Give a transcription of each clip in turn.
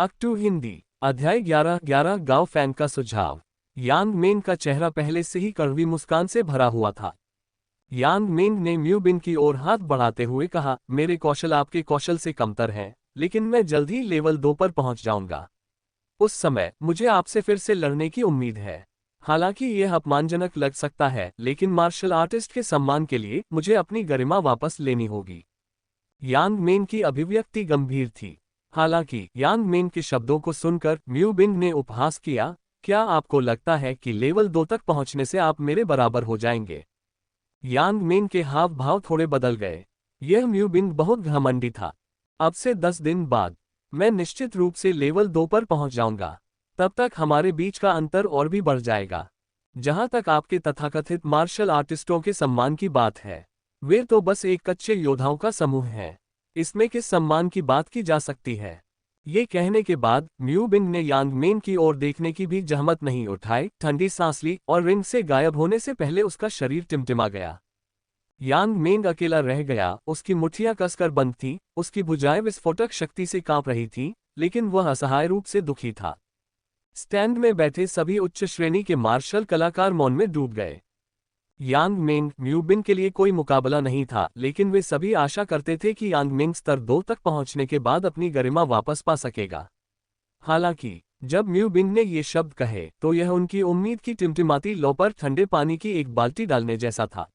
अक्टू हिंदी अध्याय 11 गांव फैन का सुझाव। यांग मेंग का चेहरा पहले से ही कड़वी मुस्कान से भरा हुआ था। यांग मेंग ने म्यू बिन की ओर हाथ बढ़ाते हुए कहा, मेरे कौशल आपके कौशल से कमतर हैं, लेकिन मैं जल्द ही लेवल 2 पर पहुंच जाऊंगा। उस समय मुझे आपसे फिर से लड़ने की उम्मीद है। हालांकि यह अपमानजनक लग सकता है, लेकिन मार्शल आर्टिस्ट के सम्मान के लिए मुझे अपनी गरिमा वापस लेनी होगी। यांग मेंग की अभिव्यक्ति गंभीर थी। हालांकि यांग मेंग के शब्दों को सुनकर म्यू बिंग ने उपहास किया, क्या आपको लगता है कि लेवल 2 तक पहुंचने से आप मेरे बराबर हो जाएंगे? यांग मेंग के हाव भाव थोड़े बदल गए। यह म्यू बिंग बहुत घमंडी था। अब से 10 दिन बाद मैं निश्चित रूप से लेवल 2 पर पहुंच जाऊंगा। तब तक हमारे बीच का अंतर और भी बढ़ जाएगा। जहां तक आपके तथाकथित मार्शल आर्टिस्टों के सम्मान की बात है, वे तो बस एक कच्चे योद्धाओं का समूह है। इसमें किस सम्मान की बात की जा सकती है? ये कहने के बाद म्यू बिंग ने यांग मेंग की ओर देखने की भी जहमत नहीं उठाई, ठंडी सांस ली और रिंग से गायब होने से पहले उसका शरीर टिमटिमा गया। यांग मेंग अकेला रह गया। उसकी मुट्ठियां कसकर बंद थीं, उसकी भुजाएं विस्फोटक शक्ति से कांप रही थीं, लेकिन वह असहाय रूप से दुखी था। स्टैंड में बैठे सभी उच्च श्रेणी के मार्शल कलाकार मौन में डूब गए। यांग मेंग म्यू बिन के लिए कोई मुकाबला नहीं था, लेकिन वे सभी आशा करते थे कि यांग मेंग स्तर 2 तक पहुंचने के बाद अपनी गरिमा वापस पा सकेगा। हालांकि जब म्यू बिन ने ये शब्द कहे तो यह उनकी उम्मीद की टिमटिमाती लौ पर ठंडे पानी की एक बाल्टी डालने जैसा था।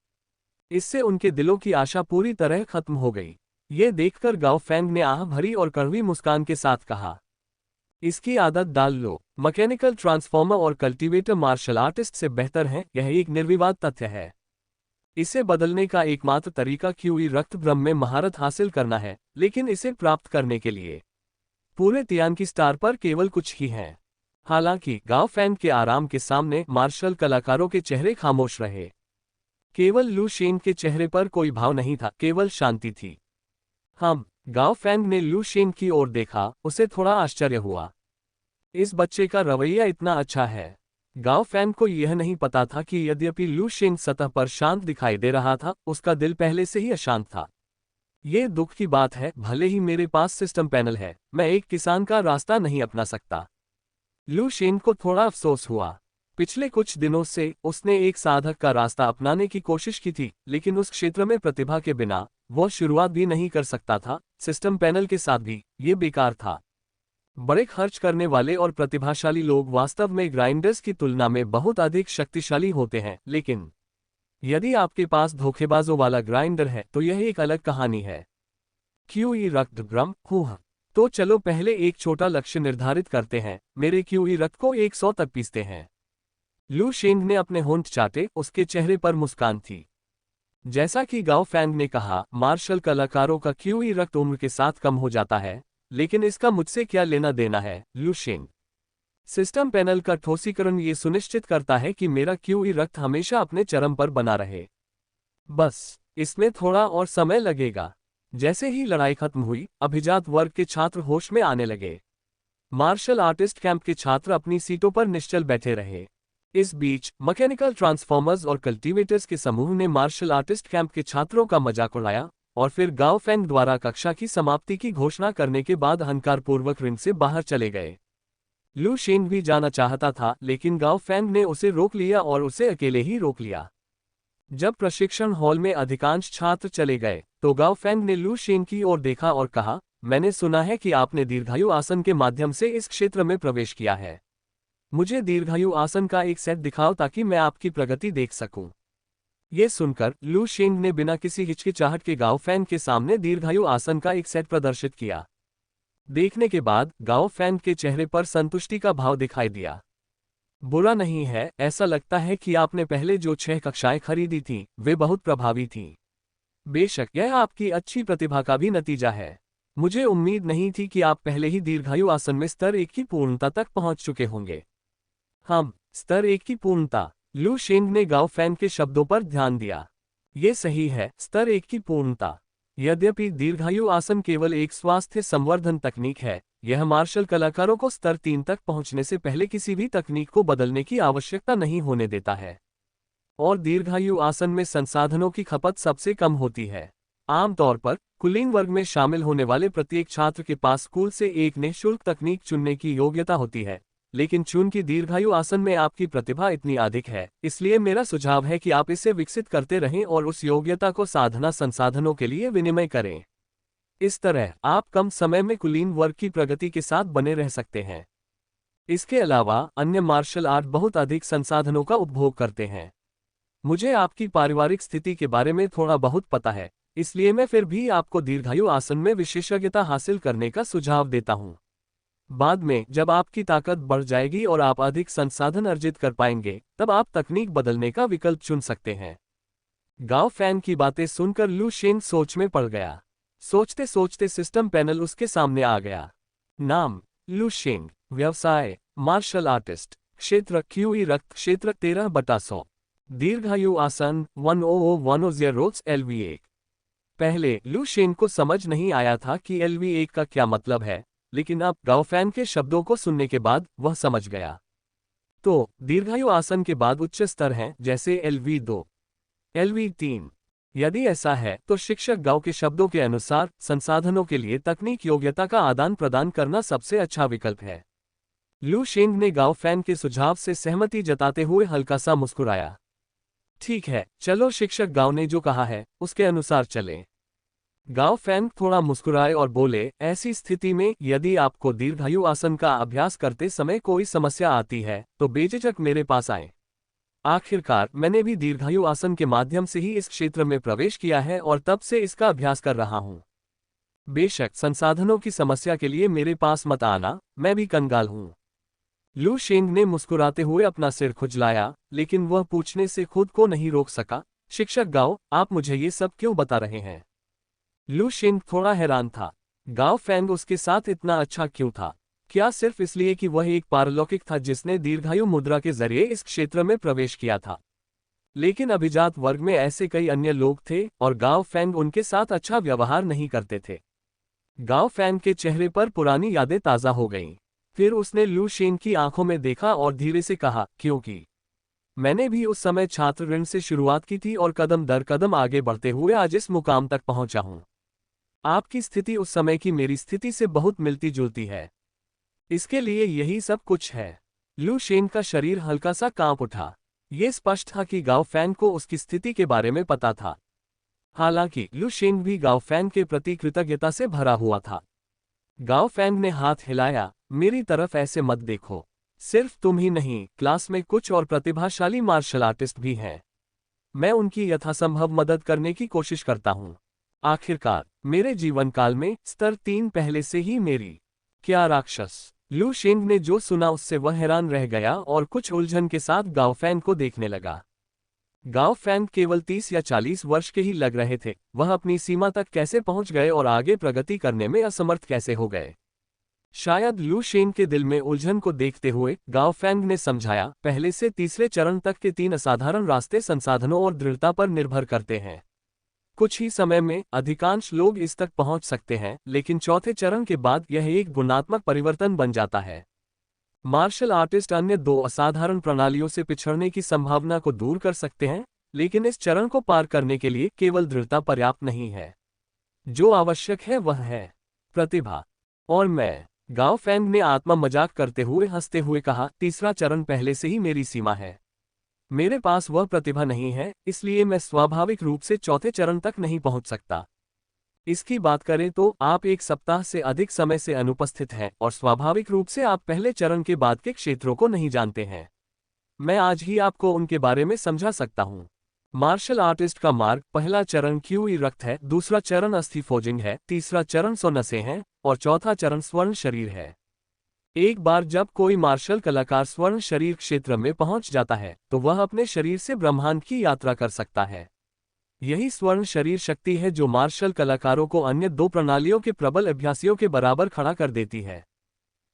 इससे उनके दिलों की आशा पूरी तरह खत्म हो गई। ये देखकर गाओ फैंग ने आह भरी और कड़वी मुस्कान के साथ कहा, इसकी आदत डाल लो। मैकेनिकल ट्रांसफॉर्मर और कल्टीवेटर मार्शल आर्टिस्ट से बेहतर हैं, यह एक निर्विवाद तथ्य है। इसे बदलने का एकमात्र तरीका क्यूई रक्त ब्रह्म में महारत हासिल करना है, लेकिन इसे प्राप्त करने के लिए पूरे तियान की स्टार पर केवल कुछ ही हैं। हालांकि गाओ फैंग के आराम के सामने मार्शल कलाकारों के चेहरे खामोश रहे। केवल लू शेन के चेहरे पर कोई भाव नहीं था, केवल शांति थी। गाओ फैंग ने लू शेन की ओर देखा। उसे थोड़ा आश्चर्य हुआ। इस बच्चे का रवैया इतना अच्छा है। गाओ फैंग को यह नहीं पता था कि यद्यपि लू शेन सतह पर शांत दिखाई दे रहा था, उसका दिल पहले से ही अशांत था। ये दुख की बात है, भले ही मेरे पास सिस्टम पैनल है, मैं एक किसान का रास्ता नहीं अपना सकता। लू शेन को थोड़ा अफसोस हुआ। पिछले कुछ दिनों से उसने एक साधक का रास्ता अपनाने की कोशिश की थी, लेकिन उस क्षेत्र में प्रतिभा के बिना वह शुरुआत भी नहीं कर सकता था। सिस्टम पैनल के साथ भी ये बेकार था। बड़े खर्च करने वाले और प्रतिभाशाली लोग वास्तव में ग्राइंडर्स की तुलना में बहुत अधिक शक्तिशाली होते हैं, लेकिन यदि आपके पास धोखेबाजों वाला ग्राइंडर है तो यह एक अलग कहानी है। क्यूई रक्त ब्रह्म तो चलो पहले एक छोटा लक्ष्य निर्धारित करते हैं। मेरे क्यूई रक्त को 100 तक पीसते हैं। लू शेंग ने अपने होंठ चाटे। उसके चेहरे पर मुस्कान थी। जैसा कि गाओ फैंग ने कहा, मार्शल कलाकारों का क्यूई रक्त उम्र के साथ कम हो जाता है, लेकिन इसका मुझसे क्या लेना देना है, लू शेंग? सिस्टम पैनल का ठोसीकरण ये सुनिश्चित करता है कि मेरा क्यूई रक्त हमेशा अपने चरम पर बना रहे। बस इसमें थोड़ा और समय लगेगा। जैसे ही लड़ाई खत्म हुई, अभिजात वर्ग के छात्र होश में आने लगे। मार्शल आर्टिस्ट कैंप के छात्र अपनी सीटों पर निश्चल बैठे रहे। इस बीच मैकेनिकल ट्रांसफॉर्मर्स और कल्टीवेटर्स के समूह ने मार्शल आर्टिस्ट कैंप के छात्रों का मजाक उड़ाया और फिर गाओ फैंग द्वारा कक्षा की समाप्ति की घोषणा करने के बाद अहंकारपूर्वक रिंग से बाहर चले गए। लू शेन भी जाना चाहता था, लेकिन गाओ फैंग ने उसे रोक लिया और उसे अकेले ही रोक लिया। जब प्रशिक्षण हॉल में अधिकांश छात्र चले गए तो गाओ फैंग ने लू शेन की ओर देखा और कहा, मैंने सुना है कि आपने दीर्घायु आसन के माध्यम से इस क्षेत्र में प्रवेश किया है। मुझे दीर्घायु आसन का एक सेट दिखाओ ताकि मैं आपकी प्रगति देख सकूं। ये सुनकर लू शेंग ने बिना किसी हिचकिचाहट के गाओ फैंग के सामने दीर्घायु आसन का एक सेट प्रदर्शित किया। देखने के बाद गाओ फैंग के चेहरे पर संतुष्टि का भाव दिखाई दिया। बुरा नहीं है, ऐसा लगता है कि आपने पहले जो 6 कक्षाएं खरीदी थीं, वे बहुत प्रभावी थीं। बेशक यह आपकी अच्छी प्रतिभा का भी नतीजा है। मुझे उम्मीद नहीं थी कि आप पहले ही दीर्घायु आसन में स्तर 1 की पूर्णता तक पहुंच चुके होंगे। स्तर 1 की पूर्णता। लू शेंग ने गाओ फैंग के शब्दों पर ध्यान दिया। ये सही है, स्तर 1 की पूर्णता। यद्यपि दीर्घायु आसन केवल एक स्वास्थ्य संवर्धन तकनीक है, यह मार्शल कलाकारों को स्तर 3 तक पहुंचने से पहले किसी भी तकनीक को बदलने की आवश्यकता नहीं होने देता है। और दीर्घायु आसन में संसाधनों की खपत सबसे कम होती है। आमतौर पर कुलीन वर्ग में शामिल होने वाले प्रत्येक छात्र के पास स्कूल से एक निःशुल्क तकनीक चुनने की योग्यता होती है, लेकिन चूंकि दीर्घायु आसन में आपकी प्रतिभा इतनी अधिक है, इसलिए मेरा सुझाव है कि आप इसे विकसित करते रहें और उस योग्यता को साधना संसाधनों के लिए विनिमय करें। इस तरह आप कम समय में कुलीन वर्ग की प्रगति के साथ बने रह सकते हैं। इसके अलावा अन्य मार्शल आर्ट बहुत अधिक संसाधनों का उपभोग करते हैं। मुझे आपकी पारिवारिक स्थिति के बारे में थोड़ा बहुत पता है, इसलिए मैं फिर भी आपको दीर्घायु आसन में विशेषज्ञता हासिल करने का सुझाव देता हूं। बाद में जब आपकी ताकत बढ़ जाएगी और आप अधिक संसाधन अर्जित कर पाएंगे, तब आप तकनीक बदलने का विकल्प चुन सकते हैं। गाओ फैन की बातें सुनकर लू शेन सोच में पड़ गया। सोचते सोचते सिस्टम पैनल उसके सामने आ गया। नाम लू शेन, व्यवसाय मार्शल आर्टिस्ट, क्षेत्र क्यूई रक्त क्षेत्र 13/100, दीर्घायु आसन 100 LV1। पहले लू शेन को समझ नहीं आया था कि LV1 का क्या मतलब है, लेकिन अब गाओ फैन के शब्दों को सुनने के बाद वह समझ गया। तो दीर्घायु आसन के बाद उच्च स्तर हैं, जैसे LV2, LV3। यदि ऐसा है तो शिक्षक गाओ के शब्दों के अनुसार संसाधनों के लिए तकनीक योग्यता का आदान प्रदान करना सबसे अच्छा विकल्प है। लू शेंग ने गाओ फैन के सुझाव से सहमति जताते हुए हल्का सा मुस्कुराया। ठीक है, चलो शिक्षक गाओ ने जो कहा है उसके अनुसार चलें। गाओ फैन थोड़ा मुस्कुराए और बोले, ऐसी स्थिति में यदि आपको दीर्घायु आसन का अभ्यास करते समय कोई समस्या आती है तो बेझिझक मेरे पास आएं। आखिरकार मैंने भी दीर्घायु आसन के माध्यम से ही इस क्षेत्र में प्रवेश किया है और तब से इसका अभ्यास कर रहा हूं। बेशक संसाधनों की समस्या के लिए मेरे पास मत आना, मैं भी कंगाल हूं। लू शेंग ने मुस्कुराते हुए अपना सिर खुजलाया, लेकिन वह पूछने से खुद को नहीं रोक सका, शिक्षक गाओ, आप मुझे ये सब क्यों बता रहे हैं? लू शेंग थोड़ा हैरान था। गाओ फैंग उसके साथ इतना अच्छा क्यों था? क्या सिर्फ इसलिए कि वह एक पारलौकिक था जिसने दीर्घायु मुद्रा के जरिए इस क्षेत्र में प्रवेश किया था? लेकिन अभिजात वर्ग में ऐसे कई अन्य लोग थे और गाओ फैंग उनके साथ अच्छा व्यवहार नहीं करते थे। गाओ फैंग के चेहरे पर पुरानी यादें ताज़ा हो गईं। फिर उसने लू शेंग की आंखों में देखा और धीरे से कहा, क्योंकि मैंने भी उस समय छात्र ऋण से शुरुआत की थी और कदम दर कदम आगे बढ़ते हुए आज इस मुकाम तक पहुंचा हूं। आपकी स्थिति उस समय की मेरी स्थिति से बहुत मिलती जुलती है। इसके लिए यही सब कुछ है। लू शेंग का शरीर हल्का सा कांप उठा। ये स्पष्ट था कि गाओ फैन को उसकी स्थिति के बारे में पता था। हालांकि लू शेंग भी गाओ फैन के प्रति कृतज्ञता से भरा हुआ था। गाओ फैन ने हाथ हिलाया, मेरी तरफ ऐसे मत देखो। सिर्फ तुम ही नहीं, क्लास में कुछ और प्रतिभाशाली मार्शल आर्टिस्ट भी हैं। मैं उनकी यथासंभव मदद करने की कोशिश करता हूं। आखिरकार मेरे जीवन काल में स्तर 3 पहले से ही मेरी। क्या राक्षस? लू शेंग ने जो सुना उससे वह हैरान रह गया और कुछ उलझन के साथ गाओ फैन को देखने लगा। गाओ फैन केवल 30 या 40 वर्ष के ही लग रहे थे। वह अपनी सीमा तक कैसे पहुंच गए और आगे प्रगति करने में असमर्थ कैसे हो गए? शायद लू शेंग के दिल में उलझन को देखते हुए गाओ फैंग ने समझाया, पहले से तीसरे चरण तक के 3 असाधारण रास्ते संसाधनों और दृढ़ता पर निर्भर करते हैं। कुछ ही समय में अधिकांश लोग इस तक पहुंच सकते हैं, लेकिन चौथे चरण के बाद यह एक गुणात्मक परिवर्तन बन जाता है। मार्शल आर्टिस्ट अन्य 2 असाधारण प्रणालियों से पिछड़ने की संभावना को दूर कर सकते हैं, लेकिन इस चरण को पार करने के लिए केवल दृढ़ता पर्याप्त नहीं है। जो आवश्यक है वह है प्रतिभा। और मैं, गाओ फैंग ने आत्मा मजाक करते हुए हंसते हुए कहा, तीसरा चरण पहले से ही मेरी सीमा है। मेरे पास वह प्रतिभा नहीं है, इसलिए मैं स्वाभाविक रूप से चौथे चरण तक नहीं पहुंच सकता। इसकी बात करें तो आप 1 सप्ताह से अधिक समय से अनुपस्थित हैं और स्वाभाविक रूप से आप पहले चरण के बाद के क्षेत्रों को नहीं जानते हैं। मैं आज ही आपको उनके बारे में समझा सकता हूं। मार्शल आर्टिस्ट का मार्ग, पहला चरण क्यूई रक्त है, दूसरा चरण अस्थि फोजिंग है, तीसरा चरण 100 नसें हैं और चौथा चरण स्वर्ण शरीर है। एक बार जब कोई मार्शल कलाकार स्वर्ण शरीर क्षेत्र में पहुंच जाता है तो वह अपने शरीर से ब्रह्मांड की यात्रा कर सकता है। यही स्वर्ण शरीर शक्ति है जो मार्शल कलाकारों को अन्य 2 प्रणालियों के प्रबल अभ्यासियों के बराबर खड़ा कर देती है।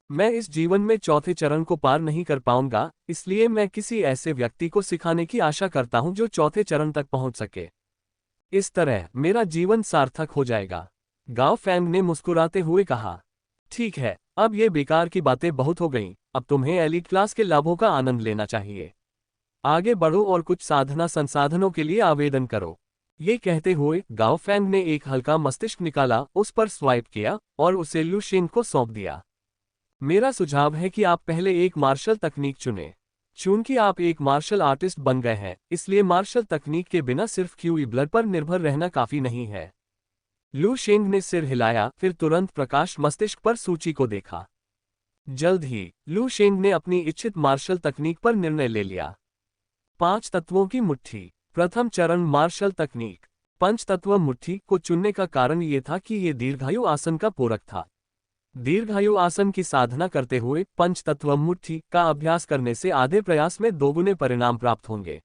मैं इस जीवन में चौथे चरण को पार नहीं कर पाऊंगा, इसलिए मैं किसी ऐसे व्यक्ति को सिखाने की आशा करता हूं जो चौथे चरण तक पहुंच सके। इस तरह मेरा जीवन सार्थक हो जाएगा। गाओ फैंग ने मुस्कुराते हुए कहा, ठीक है, अब ये बेकार की बातें बहुत हो गईं, अब तुम्हें एलीट क्लास के लाभों का आनंद लेना चाहिए। आगे बढ़ो और कुछ साधना संसाधनों के लिए आवेदन करो। ये कहते हुए गाओ फैंग ने एक हल्का मस्तिष्क निकाला, उस पर स्वाइप किया और उसे लू शेन को सौंप दिया। मेरा सुझाव है कि आप पहले एक मार्शल तकनीक चुनें। चूंकि आप एक मार्शल आर्टिस्ट बन गए हैं, इसलिए मार्शल तकनीक के बिना सिर्फ क्यूई ब्लड पर निर्भर रहना काफी नहीं है। लू शेंग ने सिर हिलाया, फिर तुरंत प्रकाश मस्तिष्क पर सूची को देखा। जल्द ही लू शेंग ने अपनी इच्छित मार्शल तकनीक पर निर्णय ले लिया। 5 तत्वों की मुट्ठी। प्रथम चरण मार्शल तकनीक। पंचतत्व मुट्ठी को चुनने का कारण ये था कि ये दीर्घायु आसन का पूरक था। दीर्घायु आसन की साधना करते हुए पंचतत्व मुट्ठी का अभ्यास करने से आधे प्रयास में दोगुने परिणाम प्राप्त होंगे।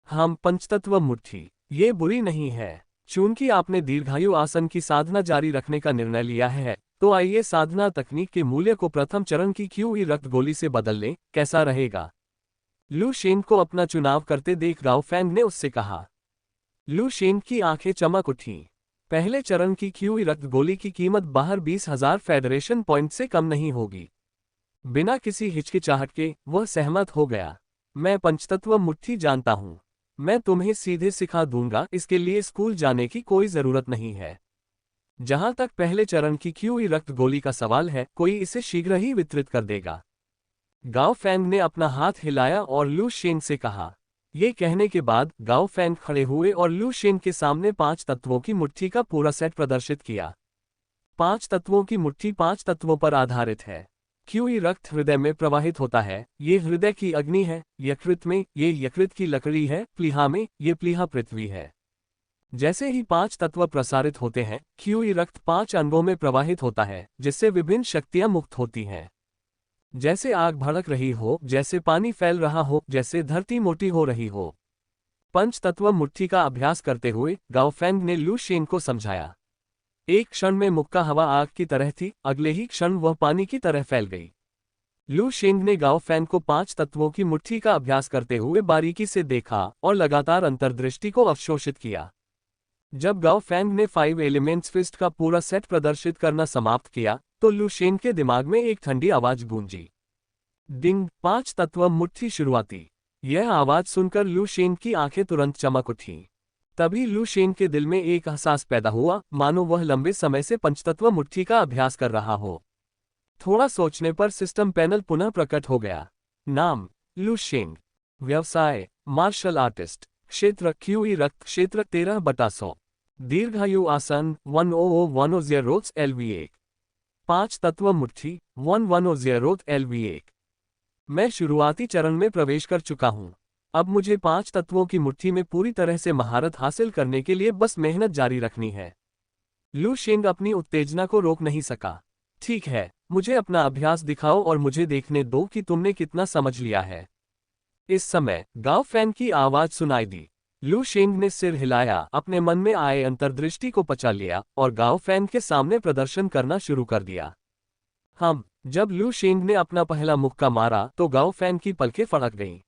हम पंचतत्व मुट्ठी, ये बुरी नहीं है। चूंकि आपने दीर्घायु आसन की साधना जारी रखने का निर्णय लिया है, तो आइए साधना तकनीक के मूल्य को प्रथम चरण की क्यूई रक्त गोली से बदल लें, कैसा रहेगा? लू शेन को अपना चुनाव करते देख गाओ फैंग ने उससे कहा। लू शेन की आंखें चमक उठीं। पहले चरण की क्यूई रक्त गोली की कीमत बाहर 20,000 फेडरेशन पॉइंट से कम नहीं होगी। बिना किसी हिचकिचाहट के वह सहमत हो गया। मैं पंचतत्व मुट्ठी जानता हूं। मैं तुम्हें सीधे सिखा दूंगा, इसके लिए स्कूल जाने की कोई जरूरत नहीं है। जहां तक पहले चरण की क्यूई रक्त गोली का सवाल है, कोई इसे शीघ्र ही वितरित कर देगा। गाओ फैंग ने अपना हाथ हिलाया और लू शेन से कहा। ये कहने के बाद गाओ फैंग खड़े हुए और लू शेन के सामने 5 तत्वों की मुट्ठी का पूरा सेट प्रदर्शित किया। 5 तत्वों की मुट्ठी 5 तत्वों पर आधारित है। क्यूई रक्त हृदय में प्रवाहित होता है, ये हृदय की अग्नि है। यकृत में ये यकृत की लकड़ी है। प्लीहा में ये प्लीहा पृथ्वी है। जैसे ही 5 तत्व प्रसारित होते हैं, क्यूई रक्त 5 अंगों में प्रवाहित होता है, जिससे विभिन्न शक्तियां मुक्त होती हैं। जैसे आग भड़क रही हो, जैसे पानी फैल रहा हो, जैसे धरती मोटी हो रही हो। पंच तत्व मुट्ठी का अभ्यास करते हुए गाओ फैंग ने लू शेन को समझाया। एक क्षण में मुक्का हवा आग की तरह थी, अगले ही क्षण वह पानी की तरह फैल गई। लू शेंग ने गाओ फैंग को 5 तत्वों की मुट्ठी का अभ्यास करते हुए बारीकी से देखा और लगातार अंतर्दृष्टि को अवशोषित किया। जब गाओ फैंग ने 5 एलिमेंट्स फिस्ट का पूरा सेट प्रदर्शित करना समाप्त किया, तो लू शेन के दिमाग में एक ठंडी आवाज गूंजी। डिंग। 5 तत्व मुट्ठी शुरुआती। यह आवाज सुनकर लू शेन की आंखें तुरंत चमक उठीं। तभी लू शेन के दिल में एक एहसास पैदा हुआ, मानो वह लंबे समय से पंचतत्व मुट्ठी का अभ्यास कर रहा हो। थोड़ा सोचने पर सिस्टम पैनल पुनः प्रकट हो गया। नाम लू शेन। व्यवसाय मार्शल आर्टिस्ट। क्षेत्र क्यूई रक्त क्षेत्र 13/100। दीर्घायु आसन 10010 LV1। 5 तत्व मुट्ठी 1100 LV1। मैं शुरुआती चरण में प्रवेश कर चुका हूं। अब मुझे 5 तत्वों की मुट्ठी में पूरी तरह से महारत हासिल करने के लिए बस मेहनत जारी रखनी है। लू शेंग अपनी उत्तेजना को रोक नहीं सका। ठीक है, मुझे अपना अभ्यास दिखाओ और मुझे देखने दो कि तुमने कितना समझ लिया है। इस समय गाओ फैन की आवाज सुनाई दी। लू शेंग ने सिर हिलाया, अपने मन में आए अंतर्दृष्टि को पचा लिया और गाओ फैन के सामने प्रदर्शन करना शुरू कर दिया। जब लू शेंग ने अपना पहला मुक्का मारा तो गाओ फैन की पलकें फड़क गईं।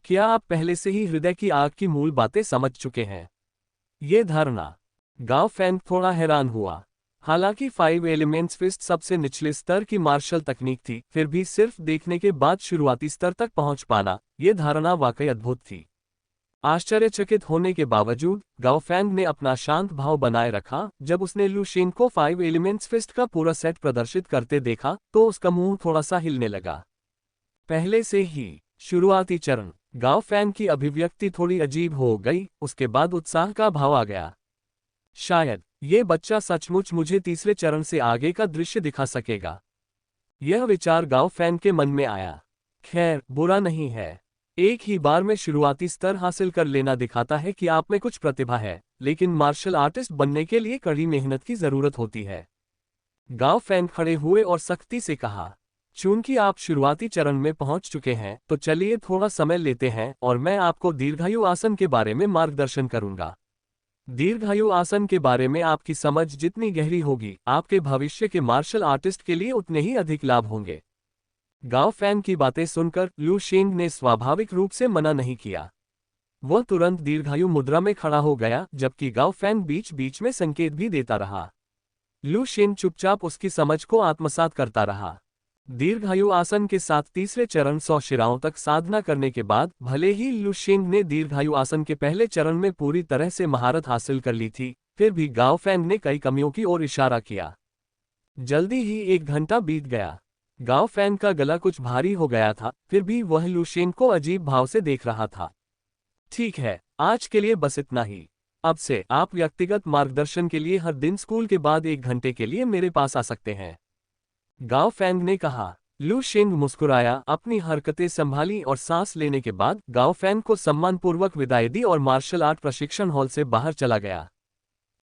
क्या आप पहले से ही हृदय की आग की मूल बातें समझ चुके हैं? ये धारणा। गाओ फैन थोड़ा हैरान हुआ। हालांकि 5 एलिमेंट्स फिस्ट सबसे निचले स्तर की मार्शल तकनीक थी, फिर भी सिर्फ देखने के बाद शुरुआती स्तर तक पहुंच पाना, ये धारणा वाकई अद्भुत थी। आश्चर्यचकित होने के बावजूद गाओ फैंग ने अपना शांत भाव बनाए रखा। जब उसने लू शेन को 5 एलिमेंट्स फिस्ट का पूरा सेट प्रदर्शित करते देखा तो उसका मुंह थोड़ा सा हिलने लगा। पहले से ही शुरुआती चरण। गाओ फैंग की अभिव्यक्ति थोड़ी अजीब हो गई, उसके बाद उत्साह का भाव आ गया। शायद ये बच्चा सचमुच मुझे तीसरे चरण से आगे का दृश्य दिखा सकेगा। यह विचार गाओ फैंग के मन में आया। खैर, बुरा नहीं है। एक ही बार में शुरुआती स्तर हासिल कर लेना दिखाता है कि आप में कुछ प्रतिभा है, लेकिन मार्शल आर्टिस्ट बनने के लिए कड़ी मेहनत की जरूरत होती है। गाओ फैंग खड़े हुए और सख्ती से कहा, चूंकि आप शुरुआती चरण में पहुंच चुके हैं, तो चलिए थोड़ा समय लेते हैं और मैं आपको दीर्घायु आसन के बारे में मार्गदर्शन करूंगा। दीर्घायु आसन के बारे में आपकी समझ जितनी गहरी होगी, आपके भविष्य के मार्शल आर्टिस्ट के लिए उतने ही अधिक लाभ होंगे। गाओ फैंग की बातें सुनकर लू शेंग ने स्वाभाविक रूप से मना नहीं किया। वह तुरंत दीर्घायु मुद्रा में खड़ा हो गया, जबकि गाओ फैंग बीच बीच में संकेत भी देता रहा। लू शेंग चुपचाप उसकी समझ को आत्मसात करता रहा। दीर्घायु आसन के साथ तीसरे चरण 100 शिराओं तक साधना करने के बाद भले ही लू शेंग ने दीर्घायु आसन के पहले चरण में पूरी तरह से महारत हासिल कर ली थी, फिर भी गाओ फैंग ने कई कमियों की ओर इशारा किया। जल्दी ही 1 घंटा बीत गया। गाओ फैंग का गला कुछ भारी हो गया था, फिर भी वह लू शेंग को अजीब भाव से देख रहा था। ठीक है, आज के लिए बस इतना ही। अब से आप व्यक्तिगत मार्गदर्शन के लिए हर दिन स्कूल के बाद 1 घंटे के लिए मेरे पास आ सकते हैं, गाओ फैंग ने कहा। लू शेंग मुस्कुराया, अपनी हरकतें संभाली और सांस लेने के बाद गाओ फैंग को सम्मानपूर्वक विदाई दी और मार्शल आर्ट प्रशिक्षण हॉल से बाहर चला गया।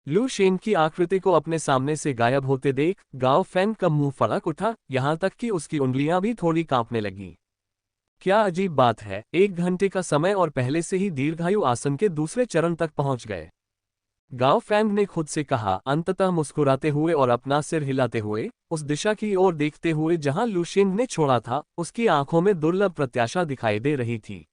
लू शेंग की आकृति को अपने सामने से गायब होते देख गाओ फैंग का मुंह फड़क उठा, यहां तक कि उसकी उंगलियां भी थोड़ी कांपने लगीं। क्या अजीब बात है, 1 घंटे का समय और पहले से ही दीर्घायु आसन के दूसरे चरण तक पहुंच गए, गाओ फैंग ने खुद से कहा, अंततः मुस्कुराते हुए और अपना सिर हिलाते हुए उस दिशा की ओर देखते हुए जहां लू शेंग ने छोड़ा था। उसकी आंखों में दुर्लभ प्रत्याशा दिखाई दे रही थी।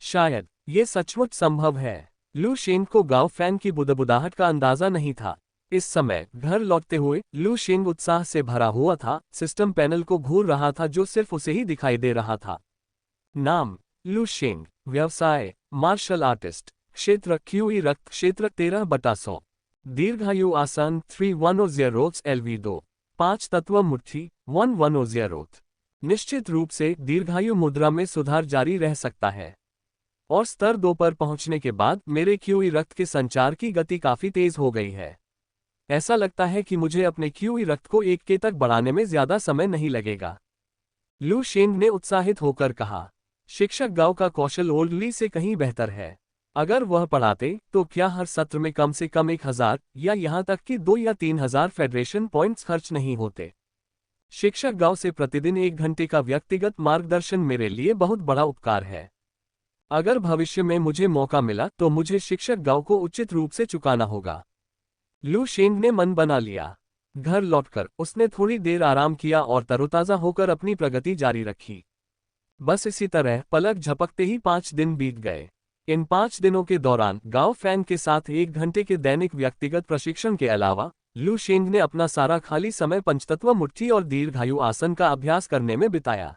शायद ये सचमुच संभव है। लू शेंग को गाओ फैंग की बुदबुदाहट का अंदाजा नहीं था। इस समय घर लौटते हुए लू शेंग उत्साह से भरा हुआ था, सिस्टम पैनल को घूर रहा था जो सिर्फ उसे ही दिखाई दे रहा था। नाम लू शेंग, व्यवसाय मार्शल आर्टिस्ट, क्षेत्र क्यूई रक्त क्षेत्र 13/100, दीर्घायु आसन 3100 LV2, 5 तत्व मुट्ठी 1100। निश्चित रूप से दीर्घायु मुद्रा में सुधार जारी रह सकता है और स्तर 2 पर पहुंचने के बाद मेरे क्यूई रक्त के संचार की गति काफी तेज हो गई है। ऐसा लगता है कि मुझे अपने क्यूई रक्त को 1K तक बढ़ाने में ज्यादा समय नहीं लगेगा, लू शेंग ने उत्साहित होकर कहा। शिक्षक गाओ का कौशल ओल्ड ली से कहीं बेहतर है। अगर वह पढ़ाते तो क्या हर सत्र में कम से कम 1000 या यहां तक कि 2 या 3000 फेडरेशन पॉइंट्स खर्च नहीं होते। शिक्षक गाओ से प्रतिदिन 1 घंटे का व्यक्तिगत मार्गदर्शन मेरे लिए बहुत बड़ा उपकार है। अगर भविष्य में मुझे मौका मिला तो मुझे शिक्षक गाओ को उचित रूप से चुकाना होगा, लू शेंग ने मन बना लिया। घर लौटकर उसने थोड़ी देर आराम किया और तरोताजा होकर अपनी प्रगति जारी रखी। बस इसी तरह पलक झपकते ही 5 दिन बीत गए। इन 5 दिनों के दौरान गाओ फैंग के साथ 1 घंटे के दैनिक व्यक्तिगत प्रशिक्षण के अलावा लू शेंग ने अपना सारा खाली समय पंचतत्व मुट्ठी और दीर्घायु आसन का अभ्यास करने में बिताया।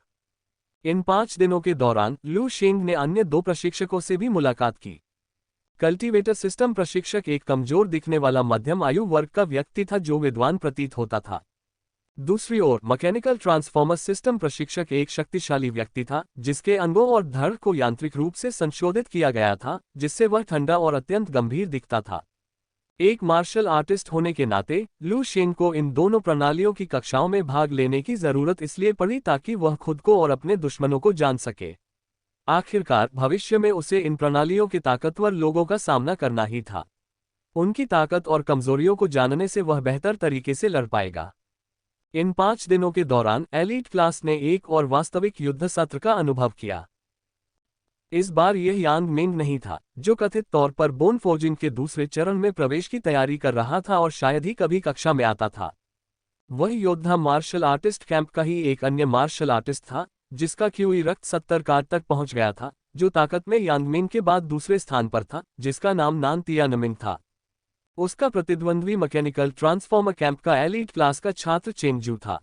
इन 5 दिनों के दौरान लू शेंग ने अन्य 2 प्रशिक्षकों से भी मुलाकात की। कल्टीवेटर सिस्टम प्रशिक्षक एक कमजोर दिखने वाला मध्यम आयु वर्ग का व्यक्ति था जो विद्वान प्रतीत होता था। दूसरी ओर मैकेनिकल ट्रांसफॉर्मर सिस्टम प्रशिक्षक एक शक्तिशाली व्यक्ति था जिसके अंगों और धड़ को यांत्रिक रूप से संशोधित किया गया था, जिससे वह ठंडा और अत्यंत गंभीर दिखता था। एक मार्शल आर्टिस्ट होने के नाते लू शेंग को इन दोनों प्रणालियों की कक्षाओं में भाग लेने की जरूरत इसलिए पड़ी ताकि वह खुद को और अपने दुश्मनों को जान सके। आखिरकार भविष्य में उसे इन प्रणालियों के ताकतवर लोगों का सामना करना ही था। उनकी ताकत और कमजोरियों को जानने से वह बेहतर तरीके से लड़ पाएगा। इन 5 दिनों के दौरान एलीट क्लास ने एक और वास्तविक युद्ध सत्र का अनुभव किया। इस बार यह यांग मिंग नहीं था जो कथित तौर पर बोन फोजिंग के दूसरे चरण में प्रवेश की तैयारी कर रहा था और शायद ही कभी कक्षा में आता था। वह योद्धा मार्शल आर्टिस्ट कैंप का ही एक अन्य मार्शल आर्टिस्ट था जिसका क्यूई रक्त 70 कार्ड तक पहुंच गया था, जो ताकत में यांग मिंग के बाद दूसरे स्थान पर था, जिसका नाम नान तियानमिंग था। उसका प्रतिद्वंद्वी मैकेनिकल ट्रांसफॉर्मर कैंप का एलीट क्लास का छात्र चेंग जू था।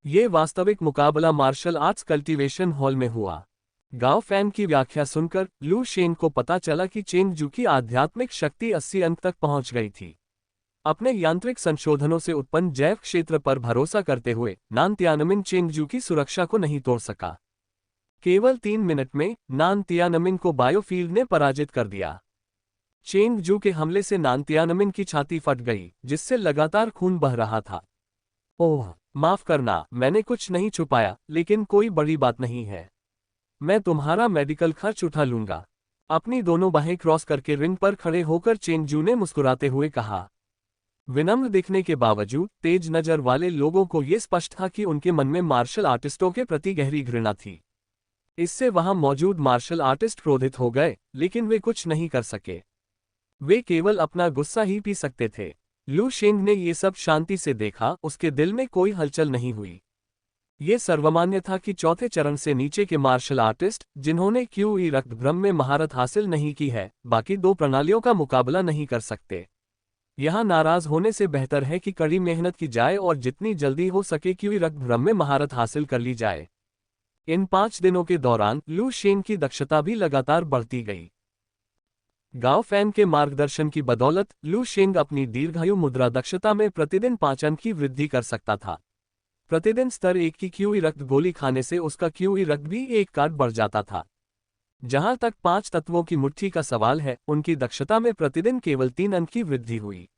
ये वास्तविक मुकाबला मार्शल आर्ट्स कल्टीवेशन हॉल में हुआ। गाओ फैंग की व्याख्या सुनकर लू शेंग को पता चला कि चेंग जू की आध्यात्मिक शक्ति 80 अंक तक पहुंच गई थी। अपने यांत्रिक संशोधनों से उत्पन्न जैव क्षेत्र पर भरोसा करते हुए नान तियानमिन चेंग जू की सुरक्षा को नहीं तोड़ सका। केवल 3 मिनट में नान तियानमिन को बायोफील्ड ने पराजित कर दिया। चेंग जू के हमले से नान तियानमिन की छाती फट गई, जिससे लगातार खून बह रहा था। ओह, माफ करना, मैंने कुछ नहीं छुपाया, लेकिन कोई बड़ी बात नहीं है। मैं तुम्हारा मेडिकल खर्च उठा लूंगा। अपनी दोनों बाहें क्रॉस करके रिंग पर खड़े होकर चेंग जू ने मुस्कुराते हुए कहा। विनम्र दिखने के बावजूद तेज नजर वाले लोगों को यह स्पष्ट था कि उनके मन में मार्शल आर्टिस्टों के प्रति गहरी घृणा थी। इससे वहां मौजूद मार्शल आर्टिस्ट क्रोधित हो गए, लेकिन वे कुछ नहीं कर सके। वे केवल अपना गुस्सा ही पी सकते थे। लू शेंग ने ये सब शांति से देखा, उसके दिल में कोई हलचल नहीं हुई। ये सर्वमान्य था कि चौथे चरण से नीचे के मार्शल आर्टिस्ट, जिन्होंने क्यूई रक्त भ्रम में महारत हासिल नहीं की है, बाकी 2 प्रणालियों का मुकाबला नहीं कर सकते। यहाँ नाराज होने से बेहतर है कि कड़ी मेहनत की जाए और जितनी जल्दी हो सके क्यूई रक्त भ्रम में महारत हासिल कर ली जाए। इन 5 दिनों के दौरान लू शेंग की दक्षता भी लगातार बढ़ती गई। गाओ फैन के मार्गदर्शन की बदौलत लू शेंग अपनी दीर्घायु मुद्रा दक्षता में प्रतिदिन 5 अंक की वृद्धि कर सकता था। प्रतिदिन स्तर 1 की क्यूई रक्त गोली खाने से उसका क्यूई रक्त भी 1 कार्ड बढ़ जाता था। जहां तक 5 तत्वों की मुट्ठी का सवाल है, उनकी दक्षता में प्रतिदिन केवल 3 अंक की वृद्धि हुई।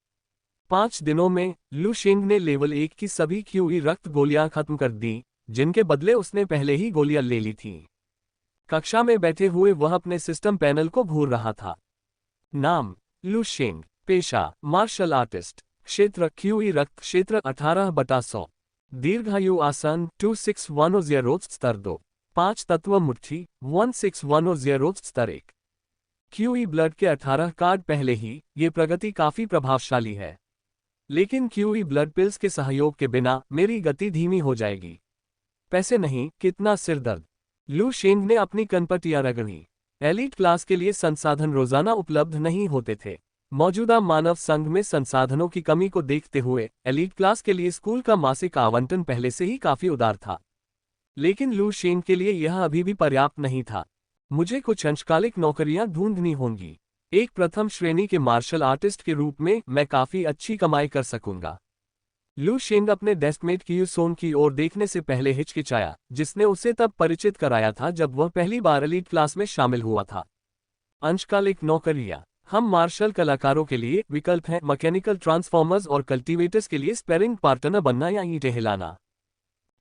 5 दिनों में लू शेंग ने लेवल 1 की सभी क्यूई रक्त गोलियां खत्म कर दी, जिनके बदले उसने पहले ही गोलियां ले ली थीं। कक्षा में बैठे हुए वह अपने सिस्टम पैनल को भूल रहा था। नाम लू शेंग। पेशा मार्शल आर्टिस्ट। क्षेत्र क्यूई रक्त क्षेत्र 18/100। दीर्घायु आसन 2610 स्तर 2। 5 तत्व मुट्ठी 1610 स्तर 1। क्यूई ब्लड के 18 कार्ड पहले ही, ये प्रगति काफी प्रभावशाली है। लेकिन क्यूई ब्लड पिल्स के सहयोग के बिना मेरी गति धीमी हो जाएगी। पैसे नहीं, कितना सिरदर्द। लू शेंग ने अपनी कनपटियां रगड़ी। एलीट क्लास के लिए संसाधन रोजाना उपलब्ध नहीं होते थे। मौजूदा मानव संघ में संसाधनों की कमी को देखते हुए एलीट क्लास के लिए स्कूल का मासिक आवंटन पहले से ही काफी उदार था। लेकिन लू शेंग के लिए यह अभी भी पर्याप्त नहीं था। मुझे कुछ अंशकालिक नौकरियां ढूंढनी होंगी। एक प्रथम श्रेणी के मार्शल आर्टिस्ट के रूप में मैं काफी अच्छी कमाई कर सकूंगा। लू शेंग अपने डेस्कमेट कियू सोन की ओर देखने से पहले हिचकिचाया, जिसने उसे तब परिचित कराया था जब वह पहली बार एलीट क्लास में शामिल हुआ था। अंशकालिक नौकरियां। हम मार्शल कलाकारों के लिए विकल्प हैं मैकेनिकल ट्रांसफॉर्मर्स और कल्टीवेटर्स के लिए स्पेरिंग पार्टनर बनना या ईंटें हिलाना।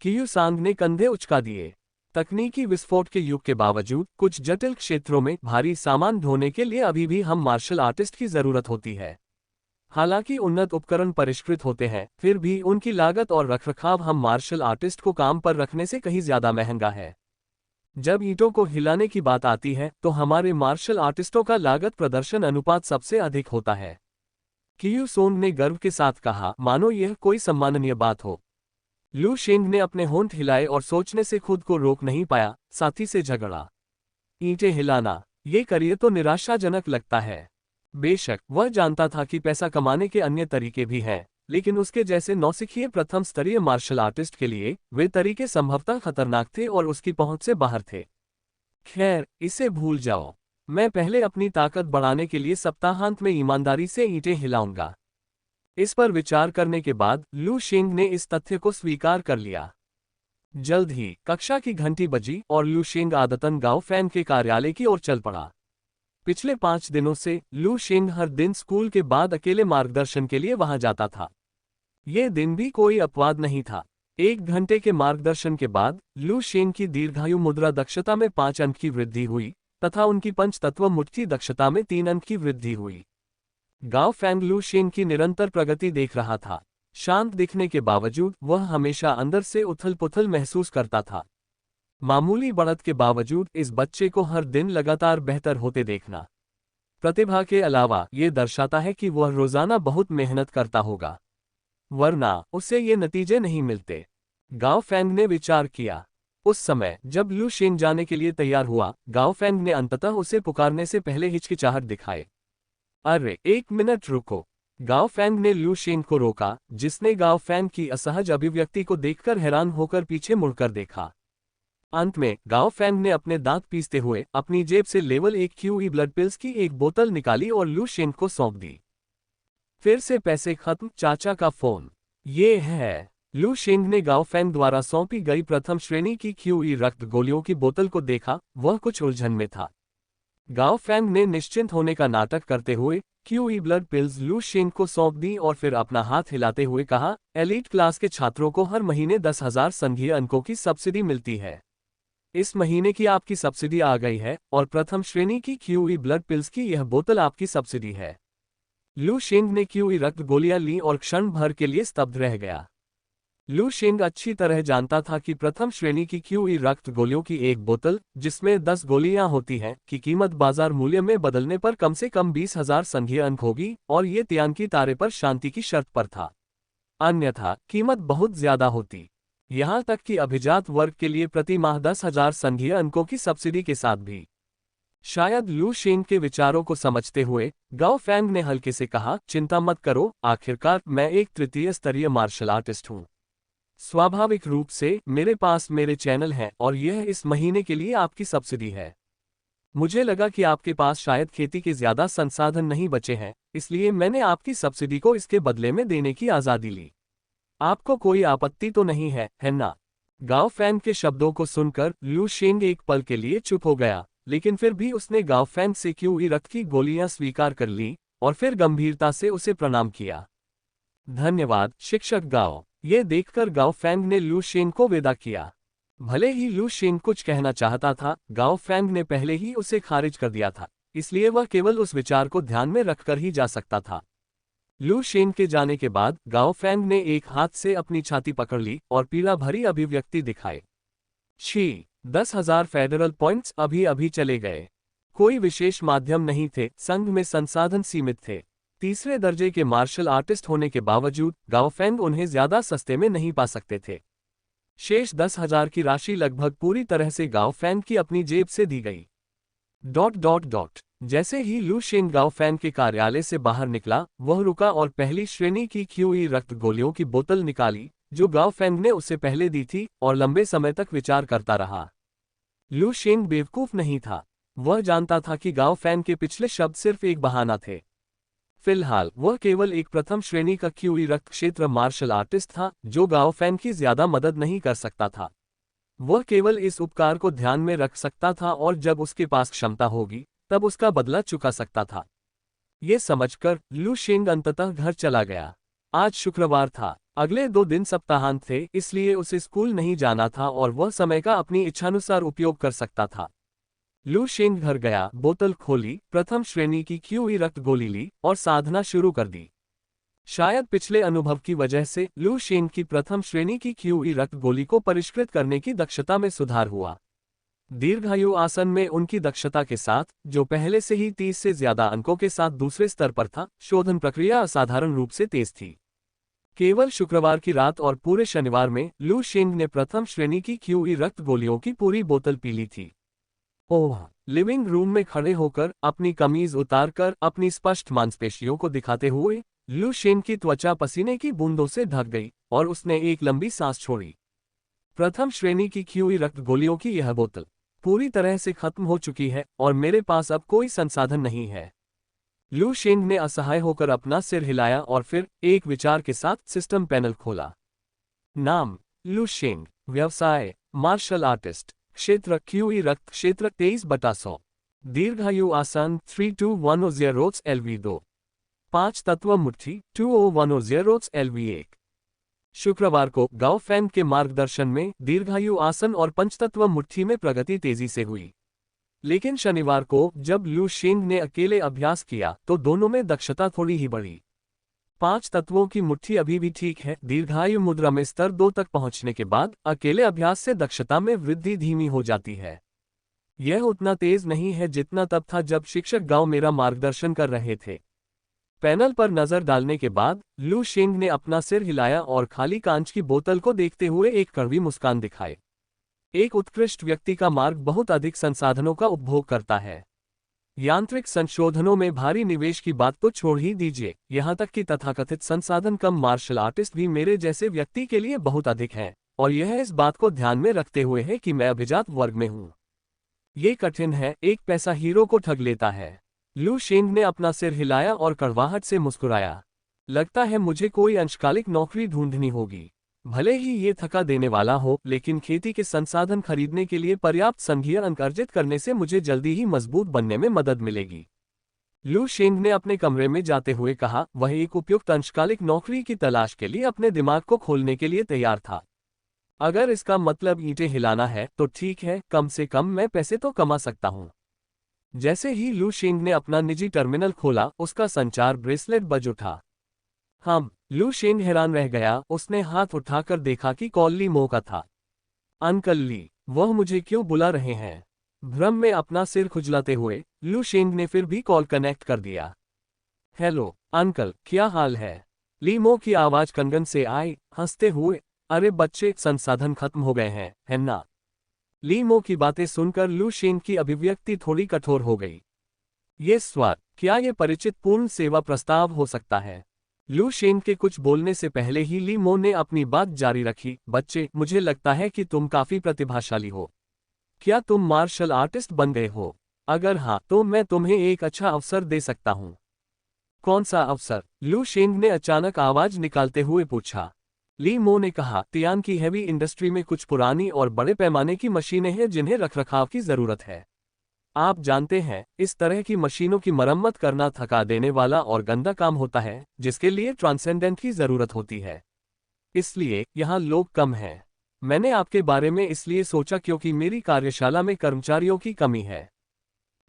कियू सांग ने कंधे उचका दिए। तकनीकी विस्फोट के युग के बावजूद कुछ जटिल क्षेत्रों में भारी सामान ढोने के लिए अभी भी हम मार्शल आर्टिस्ट की जरूरत होती है। हालांकि उन्नत उपकरण परिष्कृत होते हैं, फिर भी उनकी लागत और रखरखाव हम मार्शल आर्टिस्ट को काम पर रखने से कहीं ज्यादा महंगा है। जब ईंटों को हिलाने की बात आती है तो हमारे मार्शल आर्टिस्टों का लागत प्रदर्शन अनुपात सबसे अधिक होता है। कियू सोन ने गर्व के साथ कहा, मानो यह कोई सम्माननीय बात हो। लू शेंग ने अपने होंठ हिलाए और सोचने से खुद को रोक नहीं पाया, साथी से झगड़ा। ईंटें हिलाना, ये करियर तो निराशाजनक लगता है। बेशक वह जानता था कि पैसा कमाने के अन्य तरीके भी हैं, लेकिन उसके जैसे नौसिखिए प्रथम स्तरीय मार्शल आर्टिस्ट के लिए वे तरीके संभवतः खतरनाक थे और उसकी पहुंच से बाहर थे। खैर, इसे भूल जाओ। मैं पहले अपनी ताकत बढ़ाने के लिए सप्ताहांत में ईमानदारी से ईंटें हिलाऊंगा। इस पर विचार करने के बाद लू शेंग ने इस तथ्य को स्वीकार कर लिया। जल्द ही कक्षा की घंटी बजी और लू शेंग आदतन गाओ फैन के कार्यालय की ओर चल पड़ा। पिछले 5 दिनों से लू शेंग हर दिन स्कूल के बाद अकेले मार्गदर्शन के लिए वहां जाता था। यह दिन भी कोई अपवाद नहीं था। 1 घंटे के मार्गदर्शन के बाद लू शेंग की दीर्घायु मुद्रा दक्षता में 5 अंक की वृद्धि हुई तथा उनकी पंचतत्व मुट्ठी दक्षता में 3 अंक की वृद्धि हुई। गाओ फैंग लू शेंग की निरंतर प्रगति देख रहा था। शांत दिखने के बावजूद वह हमेशा अंदर से उथल-पुथल महसूस करता था। मामूली बढ़त के बावजूद इस बच्चे को हर दिन लगातार बेहतर होते देखना प्रतिभा के अलावा ये दर्शाता है कि वह रोजाना बहुत मेहनत करता होगा, वरना उसे ये नतीजे नहीं मिलते। गाओ फैंग ने विचार किया। उस समय जब लू शेंग जाने के लिए तैयार हुआ, गाओ फैंग ने अंततः उसे पुकारने से पहले हिचकिचाहट दिखाए। अरे 1 मिनट रुको। गाओ फैंग ने लू शेंग को रोका, जिसने गाओ फैंग की असहज अभिव्यक्ति को देखकर हैरान होकर पीछे मुड़कर देखा। अंत में गाओ फैंग ने अपने दांत पीसते हुए अपनी जेब से लेवल 1 क्यूई ब्लड पिल्स की एक बोतल निकाली और लू शेंग को सौंप दी। फिर से पैसे खत्म, चाचा का फोन। ये है। लू शेंग ने गाओ फैंग द्वारा सौंपी गई प्रथम श्रेणी की क्यूई रक्त गोलियों की बोतल को देखा, वह कुछ उलझन में था। गाओ फैंग ने निश्चिंत होने का नाटक करते हुए क्यूई ब्लड पिल्स लू शेंग को सौंप दी और फिर अपना हाथ हिलाते हुए कहा, एलीट क्लास के छात्रों को हर महीने 10,000 संघीय अंकों की सब्सिडी मिलती है। इस महीने की आपकी सब्सिडी आ गई है और प्रथम श्रेणी की क्यूई ब्लड पिल्स की यह बोतल आपकी सब्सिडी है। लू शेंग ने क्यूई रक्त गोलियां ली और क्षण भर के लिए स्तब्ध रह गया। लू शेंग अच्छी तरह जानता था कि प्रथम श्रेणी की क्यूई रक्त गोलियों की एक बोतल, जिसमें 10 गोलियां होती हैं, की कीमत बाजार मूल्य में बदलने पर कम से कम 20,000 संघीय अंक होगी और ये तियांकी तारे पर शांति की शर्त पर था। अन्यथा कीमत बहुत ज्यादा होती। यहां तक कि अभिजात वर्ग के लिए प्रति माह 10,000 संघीय अंकों की सब्सिडी के साथ भी। शायद लू शेंग के विचारों को समझते हुए गाओ फैंग ने हल्के से कहा, चिंता मत करो, आखिरकार मैं एक तृतीय स्तरीय मार्शल आर्टिस्ट हूँ। स्वाभाविक रूप से मेरे पास मेरे चैनल हैं और यह इस महीने के लिए आपकी सब्सिडी है। मुझे लगा कि आपके पास शायद खेती के ज्यादा संसाधन नहीं बचे हैं, इसलिए मैंने आपकी सब्सिडी को इसके बदले में देने की आज़ादी ली। आपको कोई आपत्ति तो नहीं है ना? गाओ फैंग के शब्दों को सुनकर लू शेंग एक पल के लिए चुप हो गया, लेकिन फिर भी उसने गाओ फैंग से क्यूई रक्त की गोलियां स्वीकार कर ली और फिर गंभीरता से उसे प्रणाम किया। धन्यवाद शिक्षक गाओ। ये देखकर गाओ फैंग ने लू शेंग को विदा किया। भले ही लू शेंग कुछ कहना चाहता था, गाओ फैंग ने पहले ही उसे खारिज कर दिया था, इसलिए वह केवल उस विचार को ध्यान में रखकर ही जा सकता था। लू शेंग के जाने के बाद गाओ फैंग ने एक हाथ से अपनी छाती पकड़ ली और पीड़ा भरी अभिव्यक्ति दिखाई। 10,000 फेडरल पॉइंट्स अभी अभी चले गए। कोई विशेष माध्यम नहीं थे, संघ में संसाधन सीमित थे। तीसरे दर्जे के मार्शल आर्टिस्ट होने के बावजूद गाओ फैंग उन्हें ज्यादा सस्ते में नहीं पा सकते थे। शेष 10,000 की राशि लगभग पूरी तरह से गाओ फैंग की अपनी जेब से दी गई। जैसे ही लू शेंग गाओ फैंग के कार्यालय से बाहर निकला, वह रुका और पहली श्रेणी की क्यूई रक्त गोलियों की बोतल निकाली, जो गाओ फैंग ने उसे पहले दी थी, और लंबे समय तक विचार करता रहा। लू शेंग बेवकूफ नहीं था। वह जानता था कि गाओ फैंग के पिछले शब्द सिर्फ एक बहाना थे। फिलहाल वह केवल एक प्रथम श्रेणी का क्यूई रक्त क्षेत्र मार्शल आर्टिस्ट था, जो गाओ फैंग की ज्यादा मदद नहीं कर सकता था। वह केवल इस उपकार को ध्यान में रख सकता था और जब उसके पास क्षमता होगी तब उसका बदला चुका सकता था। ये समझकर लू शेंग अंततः घर चला गया। आज शुक्रवार था। अगले 2 दिन सप्ताहांत थे, इसलिए उसे स्कूल नहीं जाना था और वह समय का अपनी इच्छानुसार उपयोग कर सकता था। लू शेंग घर गया, बोतल खोली, प्रथम श्रेणी की क्यूई रक्त गोली ली और साधना शुरू कर दी। शायद पिछले अनुभव की वजह से लू शेंग की प्रथम श्रेणी की क्यूई रक्त गोली को परिष्कृत करने की दक्षता में सुधार हुआ। दीर्घायु आसन में उनकी दक्षता के साथ, जो पहले से ही 30 से ज्यादा अंकों के साथ दूसरे स्तर पर था, शोधन प्रक्रिया असाधारण रूप से तेज थी। केवल शुक्रवार की रात और पूरे शनिवार में लू शेंग ने प्रथम श्रेणी की क्यूई रक्त गोलियों की पूरी बोतल पी ली थी। ओह! लिविंग रूम में खड़े होकर, अपनी कमीज उतारकर, अपनी स्पष्ट मांसपेशियों को दिखाते हुए, लू शेंग की त्वचा पसीने की बूंदों से ढक गई और उसने एक लंबी सांस छोड़ी। प्रथम श्रेणी की क्यूई रक्त गोलियों की यह बोतल पूरी तरह से खत्म हो चुकी है और मेरे पास अब कोई संसाधन नहीं है। लू शेंग ने असहाय होकर अपना सिर हिलाया और फिर एक विचार के साथ सिस्टम पैनल खोला। नाम लू शेंग, व्यवसाय मार्शल आर्टिस्ट, क्षेत्र क्यूई रक्त क्षेत्र 23/100, दीर्घायु आसन 3210 रोट्स LV2, 5 तत्व मुट्ठी 2010 रोट्स LV1। शुक्रवार को गाओ फैंग के मार्गदर्शन में दीर्घायु आसन और पंचतत्व मुट्ठी में प्रगति तेजी से हुई। लेकिन शनिवार को जब लू शेंग ने अकेले अभ्यास किया तो दोनों में दक्षता थोड़ी ही बढ़ी। 5 तत्वों की मुट्ठी अभी भी ठीक है। दीर्घायु मुद्रा में स्तर 2 तक पहुंचने के बाद अकेले अभ्यास से दक्षता में वृद्धि धीमी हो जाती है। यह उतना तेज नहीं है जितना तब था जब शिक्षक गाओ मेरा मार्गदर्शन कर रहे थे। पैनल पर नजर डालने के बाद लू शेंग ने अपना सिर हिलाया और खाली कांच की बोतल को देखते हुए एक कड़वी मुस्कान दिखाई। एक उत्कृष्ट व्यक्ति का मार्ग बहुत अधिक संसाधनों का उपभोग करता है। यांत्रिक संशोधनों में भारी निवेश की बात तो छोड़ ही दीजिए, यहाँ तक कि तथाकथित संसाधन कम मार्शल आर्टिस्ट भी मेरे जैसे व्यक्ति के लिए बहुत अधिक हैं, और यह इस बात को ध्यान में रखते हुए है कि मैं अभिजात वर्ग में हूँ। ये कठिन है, एक पैसा हीरो को ठग लेता है। लू शेंग ने अपना सिर हिलाया और कड़वाहट से मुस्कुराया। लगता है मुझे कोई अंशकालिक नौकरी ढूंढनी होगी। भले ही ये थका देने वाला हो, लेकिन खेती के संसाधन खरीदने के लिए पर्याप्त संघीय अंक अर्जित करने से मुझे जल्दी ही मजबूत बनने में मदद मिलेगी। लू शेंग ने अपने कमरे में जाते हुए कहा। वह एक उपयुक्त अंशकालिक नौकरी की तलाश के लिए अपने दिमाग को खोलने के लिए तैयार था। अगर इसका मतलब ईंटें हिलाना है तो ठीक है, कम से कम मैं पैसे तो कमा सकता हूँ। जैसे ही लू शेंग ने अपना निजी टर्मिनल खोला, उसका संचार ब्रेसलेट बज उठा। लू शेंग हैरान रह गया। उसने हाथ उठाकर देखा कि कॉल ली मो का था। अंकल ली, वह मुझे क्यों बुला रहे हैं? भ्रम में अपना सिर खुजलाते हुए लू शेंग ने फिर भी कॉल कनेक्ट कर दिया। हेलो अंकल, क्या हाल है? ली मो की आवाज कंगन से आई, हंसते हुए। अरे बच्चे, संसाधन खत्म हो गए हैं, है ना? ली मो की बातें सुनकर लू शेंग की अभिव्यक्ति थोड़ी कठोर हो गई। ये स्वाद, क्या ये परिचित पूर्ण सेवा प्रस्ताव हो सकता है? लू शेंग के कुछ बोलने से पहले ही ली मो ने अपनी बात जारी रखी। बच्चे, मुझे लगता है कि तुम काफी प्रतिभाशाली हो। क्या तुम मार्शल आर्टिस्ट बन गए हो? अगर हाँ, तो मैं तुम्हें एक अच्छा अवसर दे सकता हूँ। कौन सा अवसर? लू शेंग ने अचानक आवाज निकालते हुए पूछा। ली मो ने कहा, तियान की हैवी इंडस्ट्री में कुछ पुरानी और बड़े पैमाने की मशीनें हैं जिन्हें रखरखाव की जरूरत है। आप जानते हैं, इस तरह की मशीनों की मरम्मत करना थका देने वाला और गंदा काम होता है, जिसके लिए ट्रांसेंडेंट की जरूरत होती है। इसलिए यहाँ लोग कम हैं। मैंने आपके बारे में इसलिए सोचा क्योंकि मेरी कार्यशाला में कर्मचारियों की कमी है।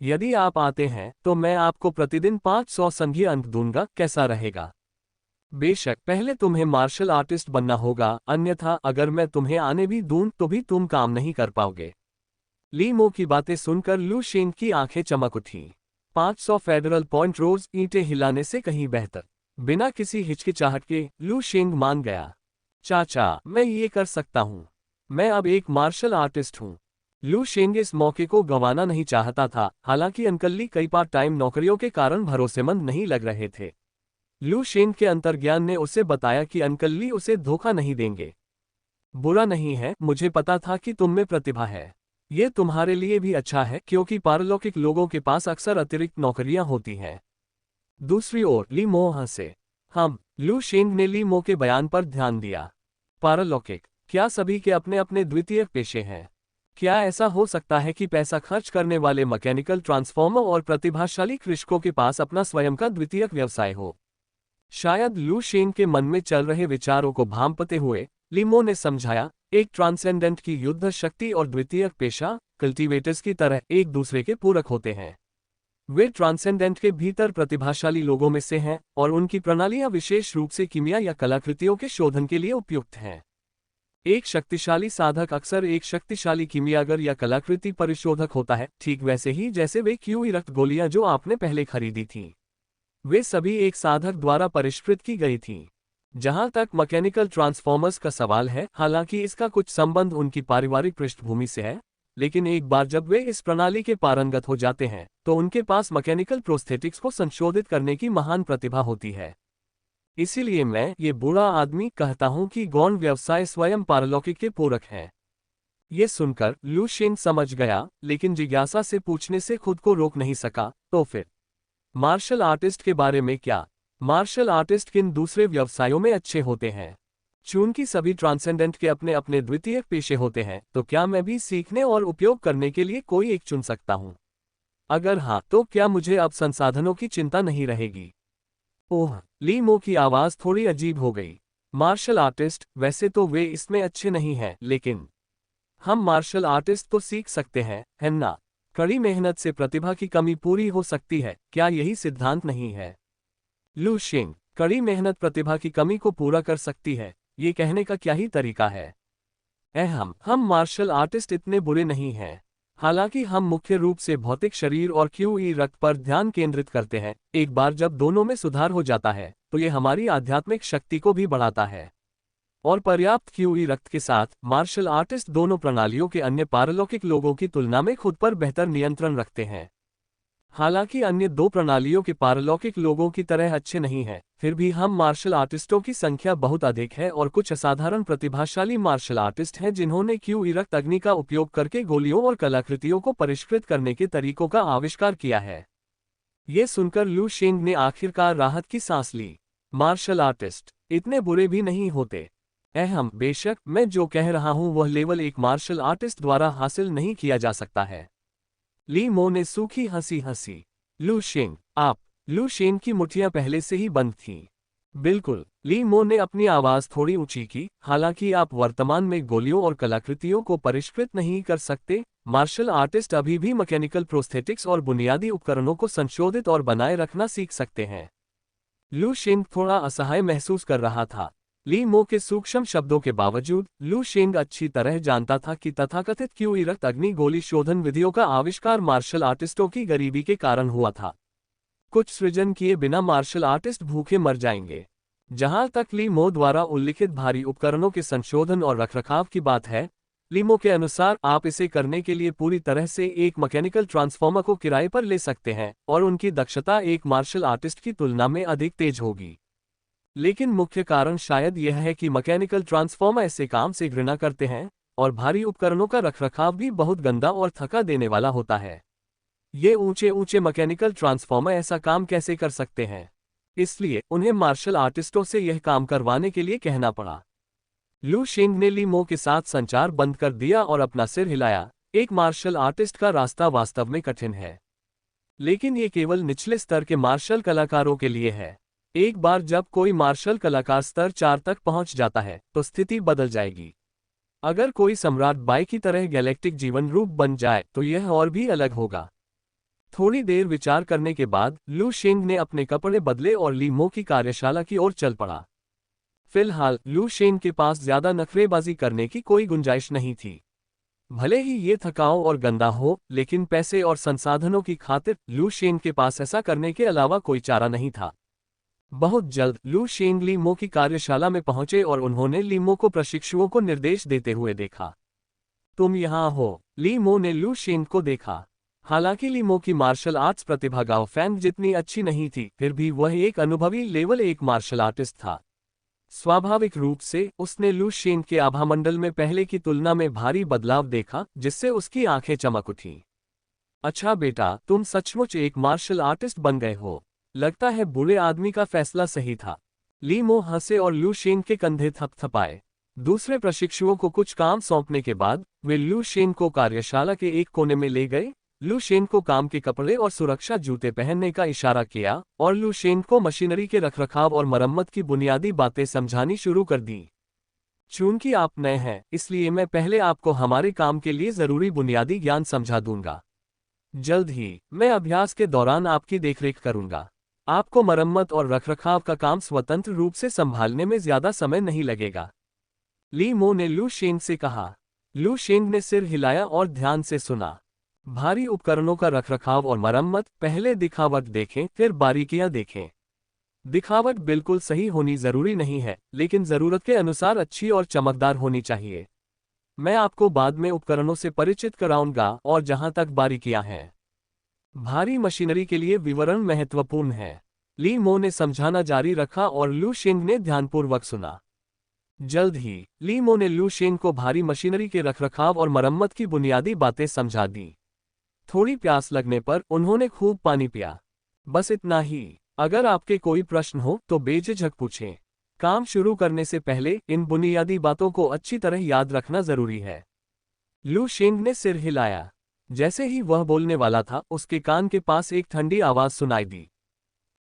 यदि आप आते हैं तो मैं आपको प्रतिदिन 500 संघीय अंक दूंगा। कैसा रहेगा? बेशक, पहले तुम्हें मार्शल आर्टिस्ट बनना होगा, अन्यथा अगर मैं तुम्हें आने भी दूं तो भी तुम काम नहीं कर पाओगे। ली मो की बातें सुनकर लू शेंग की आंखें चमक उठीं। 500 फेडरल पॉइंट रोज ईंटें हिलाने से कहीं बेहतर। बिना किसी हिचकिचाहट के लू शेंग मान गया। चाचा, मैं ये कर सकता हूँ। मैं अब एक मार्शल आर्टिस्ट हूँ। लू शेंग इस मौके को गंवाना नहीं चाहता था, हालांकि अंकल ली कई पार्ट टाइम नौकरियों के कारण भरोसेमंद नहीं लग रहे थे। लू शेंग के अंतर्ज्ञान ने उसे बताया कि अंकल ली उसे धोखा नहीं देंगे। बुरा नहीं है, मुझे पता था कि तुम में प्रतिभा है। ये तुम्हारे लिए भी अच्छा है क्योंकि पारलौकिक लोगों के पास अक्सर अतिरिक्त नौकरियां होती हैं। दूसरी ओर ली मो हंसे। लू शेंग ने ली मो के बयान पर ध्यान दिया। पारलौकिक, क्या सभी के अपने अपने द्वितीयक पेशे हैं? क्या ऐसा हो सकता है कि पैसा खर्च करने वाले मैकेनिकल ट्रांसफॉर्मर और प्रतिभाशाली कृषकों के पास अपना स्वयं का द्वितीयक व्यवसाय हो? शायद लू शेंग के मन में चल रहे विचारों को भांपते हुए ली मो ने समझाया, एक ट्रांसेंडेंट की युद्ध शक्ति और द्वितीयक पेशा कल्टीवेटर्स की तरह एक दूसरे के पूरक होते हैं। वे ट्रांसेंडेंट के भीतर प्रतिभाशाली लोगों में से हैं और उनकी प्रणालियां विशेष रूप से कीमिया या कलाकृतियों के शोधन के लिए उपयुक्त हैं। एक शक्तिशाली साधक अक्सर एक शक्तिशाली कीमियागर या कलाकृति परिशोधक होता है, ठीक वैसे ही जैसे वे क्यूई रक्त गोलियां जो आपने पहले खरीदी थीं। वे सभी एक साधक द्वारा परिष्कृत की गई थीं। जहां तक मैकेनिकल ट्रांसफॉर्मर्स का सवाल है, हालांकि इसका कुछ संबंध उनकी पारिवारिक पृष्ठभूमि से है, लेकिन एक बार जब वे इस प्रणाली के पारंगत हो जाते हैं तो उनके पास मैकेनिकल प्रोस्थेटिक्स को संशोधित करने की महान प्रतिभा होती है। इसीलिए मैं, ये बूढ़ा आदमी, कहता हूं कि गौण व्यवसाय स्वयं पारलौकिक के पूरक है। ये सुनकर लू शेंग समझ गया, लेकिन जिज्ञासा से पूछने से खुद को रोक नहीं सका, तो फिर मार्शल आर्टिस्ट के बारे में क्या? मार्शल आर्टिस्ट किन दूसरे व्यवसायों में अच्छे होते हैं? चूंकि सभी ट्रांसेंडेंट के अपने अपने द्वितीयक पेशे होते हैं, तो क्या मैं भी सीखने और उपयोग करने के लिए कोई एक चुन सकता हूं? अगर हाँ, तो क्या मुझे अब संसाधनों की चिंता नहीं रहेगी? ओह, ली मो की आवाज थोड़ी अजीब हो गई। मार्शल आर्टिस्ट, वैसे तो वे इसमें अच्छे नहीं हैं, लेकिन हम मार्शल आर्टिस्ट तो सीख सकते हैं, है ना? कड़ी मेहनत से प्रतिभा की कमी पूरी हो सकती है, क्या यही सिद्धांत नहीं है? लू शेंग, कड़ी मेहनत प्रतिभा की कमी को पूरा कर सकती है, ये कहने का क्या ही तरीका है? हम मार्शल आर्टिस्ट इतने बुरे नहीं हैं। हालांकि हम मुख्य रूप से भौतिक शरीर और क्यूई रक्त पर ध्यान केंद्रित करते हैं। एक बार जब दोनों में सुधार हो जाता है तो ये हमारी आध्यात्मिक शक्ति को भी बढ़ाता है। और पर्याप्त क्यूई रक्त के साथ मार्शल आर्टिस्ट दोनों प्रणालियों के अन्य पारलौकिक लोगों की तुलना में खुद पर बेहतर नियंत्रण रखते हैं। हालांकि अन्य दो प्रणालियों के पारलौकिक लोगों की तरह अच्छे नहीं हैं, फिर भी हम मार्शल आर्टिस्टों की संख्या बहुत अधिक है और कुछ असाधारण प्रतिभाशाली मार्शल आर्टिस्ट हैं जिन्होंने क्यूई रक्त अग्नि का उपयोग करके गोलियों और कलाकृतियों को परिष्कृत करने के तरीकों का आविष्कार किया है। ये सुनकर लू शेंग ने आखिरकार राहत की सांस ली। मार्शल आर्टिस्ट इतने बुरे भी नहीं होते। बेशक, मैं जो कह रहा हूं वह लेवल एक मार्शल आर्टिस्ट द्वारा हासिल नहीं किया जा सकता है। ली मो ने सूखी हंसी हंसी। लू शेंग, आप? लू शेंग की मुठ्ठियां पहले से ही बंद थीं। बिल्कुल, ली मो ने अपनी आवाज थोड़ी ऊंची की। हालांकि आप वर्तमान में गोलियों और कलाकृतियों को परिष्कृत नहीं कर सकते, मार्शल आर्टिस्ट अभी भी मैकेनिकल प्रोस्थेटिक्स और बुनियादी उपकरणों को संशोधित और बनाए रखना सीख सकते हैं। लू शेंग थोड़ा असहाय महसूस कर रहा था। ली मो के सूक्ष्म शब्दों के बावजूद लू शेंग अच्छी तरह जानता था कि तथाकथित क्यूई रक्त अग्नि गोली शोधन विधियों का आविष्कार मार्शल आर्टिस्टों की गरीबी के कारण हुआ था। कुछ सृजन किए बिना मार्शल आर्टिस्ट भूखे मर जाएंगे। जहां तक ली मो द्वारा उल्लिखित भारी उपकरणों के संशोधन और रखरखाव की बात है, लीमो के अनुसार आप इसे करने के लिए पूरी तरह से एक मैकेनिकल ट्रांसफॉर्मर को किराए पर ले सकते हैं और उनकी दक्षता एक मार्शल आर्टिस्ट की तुलना में अधिक तेज होगी। लेकिन मुख्य कारण शायद यह है कि मैकेनिकल ट्रांसफॉर्मर ऐसे काम से घृणा करते हैं और भारी उपकरणों का रखरखाव भी बहुत गंदा और थका देने वाला होता है। ये ऊंचे ऊंचे मैकेनिकल ट्रांसफॉर्मर ऐसा काम कैसे कर सकते हैं, इसलिए उन्हें मार्शल आर्टिस्टों से यह काम करवाने के लिए कहना पड़ा। लू शेंग ने ली मो के साथ संचार बंद कर दिया और अपना सिर हिलाया। एक मार्शल आर्टिस्ट का रास्ता वास्तव में कठिन है, लेकिन ये केवल निचले स्तर के मार्शल कलाकारों के लिए है। एक बार जब कोई मार्शल कलाकार स्तर 4 तक पहुंच जाता है तो स्थिति बदल जाएगी। अगर कोई सम्राट बाई की तरह गैलेक्टिक जीवन रूप बन जाए तो यह और भी अलग होगा। थोड़ी देर विचार करने के बाद लू शेंग ने अपने कपड़े बदले और ली मो की कार्यशाला की ओर चल पड़ा। फिलहाल लू शेंग के पास ज्यादा नखरेबाजी करने की कोई गुंजाइश नहीं थी। भले ही ये थकाऊ और गंदा हो, लेकिन पैसे और संसाधनों की खातिर लू शेंग के पास ऐसा करने के अलावा कोई चारा नहीं था। बहुत जल्द लू शेंग ली मो की कार्यशाला में पहुंचे और उन्होंने ली मो को प्रशिक्षुओं को निर्देश देते हुए देखा। तुम यहाँ हो, ली मो ने लू शेंग को देखा। हालांकि ली मो की मार्शल आर्ट्स प्रतिभा गाओ फैंग जितनी अच्छी नहीं थी, फिर भी वह एक अनुभवी लेवल 1 मार्शल आर्टिस्ट था। स्वाभाविक रूप से उसने लू शेंग के आभामंडल में पहले की तुलना में भारी बदलाव देखा, जिससे उसकी आंखें चमक उठीं। अच्छा बेटा, तुम सचमुच एक मार्शल आर्टिस्ट बन गए हो। लगता है बुरे आदमी का फैसला सही था। ली मो हंसे और लू शेंग के कंधे थपथपाए। दूसरे प्रशिक्षुओं को कुछ काम सौंपने के बाद वे लू शेंग को कार्यशाला के एक कोने में ले गए। लू शेंग को काम के कपड़े और सुरक्षा जूते पहनने का इशारा किया और लू शेंग को मशीनरी के रखरखाव और मरम्मत की बुनियादी बातें समझानी शुरू कर दी। चूंकि आप नए हैं, इसलिए मैं पहले आपको हमारे काम के लिए जरूरी बुनियादी ज्ञान समझा दूंगा। जल्द ही मैं अभ्यास के दौरान आपकी देखरेख करूंगा। आपको मरम्मत और रखरखाव का काम स्वतंत्र रूप से संभालने में ज्यादा समय नहीं लगेगा। ली मो ने लू शेंग से कहा। लू शेंग ने सिर हिलाया और ध्यान से सुना। भारी उपकरणों का रखरखाव और मरम्मत, पहले दिखावट देखें फिर बारीकियां देखें। दिखावट बिल्कुल सही होनी जरूरी नहीं है, लेकिन जरूरत के अनुसार अच्छी और चमकदार होनी चाहिए। मैं आपको बाद में उपकरणों से परिचित कराऊंगा और जहां तक बारीकियां हैं, भारी मशीनरी के लिए विवरण महत्वपूर्ण है। ली मो ने समझाना जारी रखा और लू शेंग ने ध्यानपूर्वक सुना। जल्द ही ली मो ने लू शेंग को भारी मशीनरी के रखरखाव और मरम्मत की बुनियादी बातें समझा दी। थोड़ी प्यास लगने पर उन्होंने खूब पानी पिया। बस इतना ही। अगर आपके कोई प्रश्न हो तो बेझिझक पूछें। काम शुरू करने से पहले इन बुनियादी बातों को अच्छी तरह याद रखना जरूरी है। लू शेंग ने सिर हिलाया। जैसे ही वह बोलने वाला था, उसके कान के पास एक ठंडी आवाज सुनाई दी।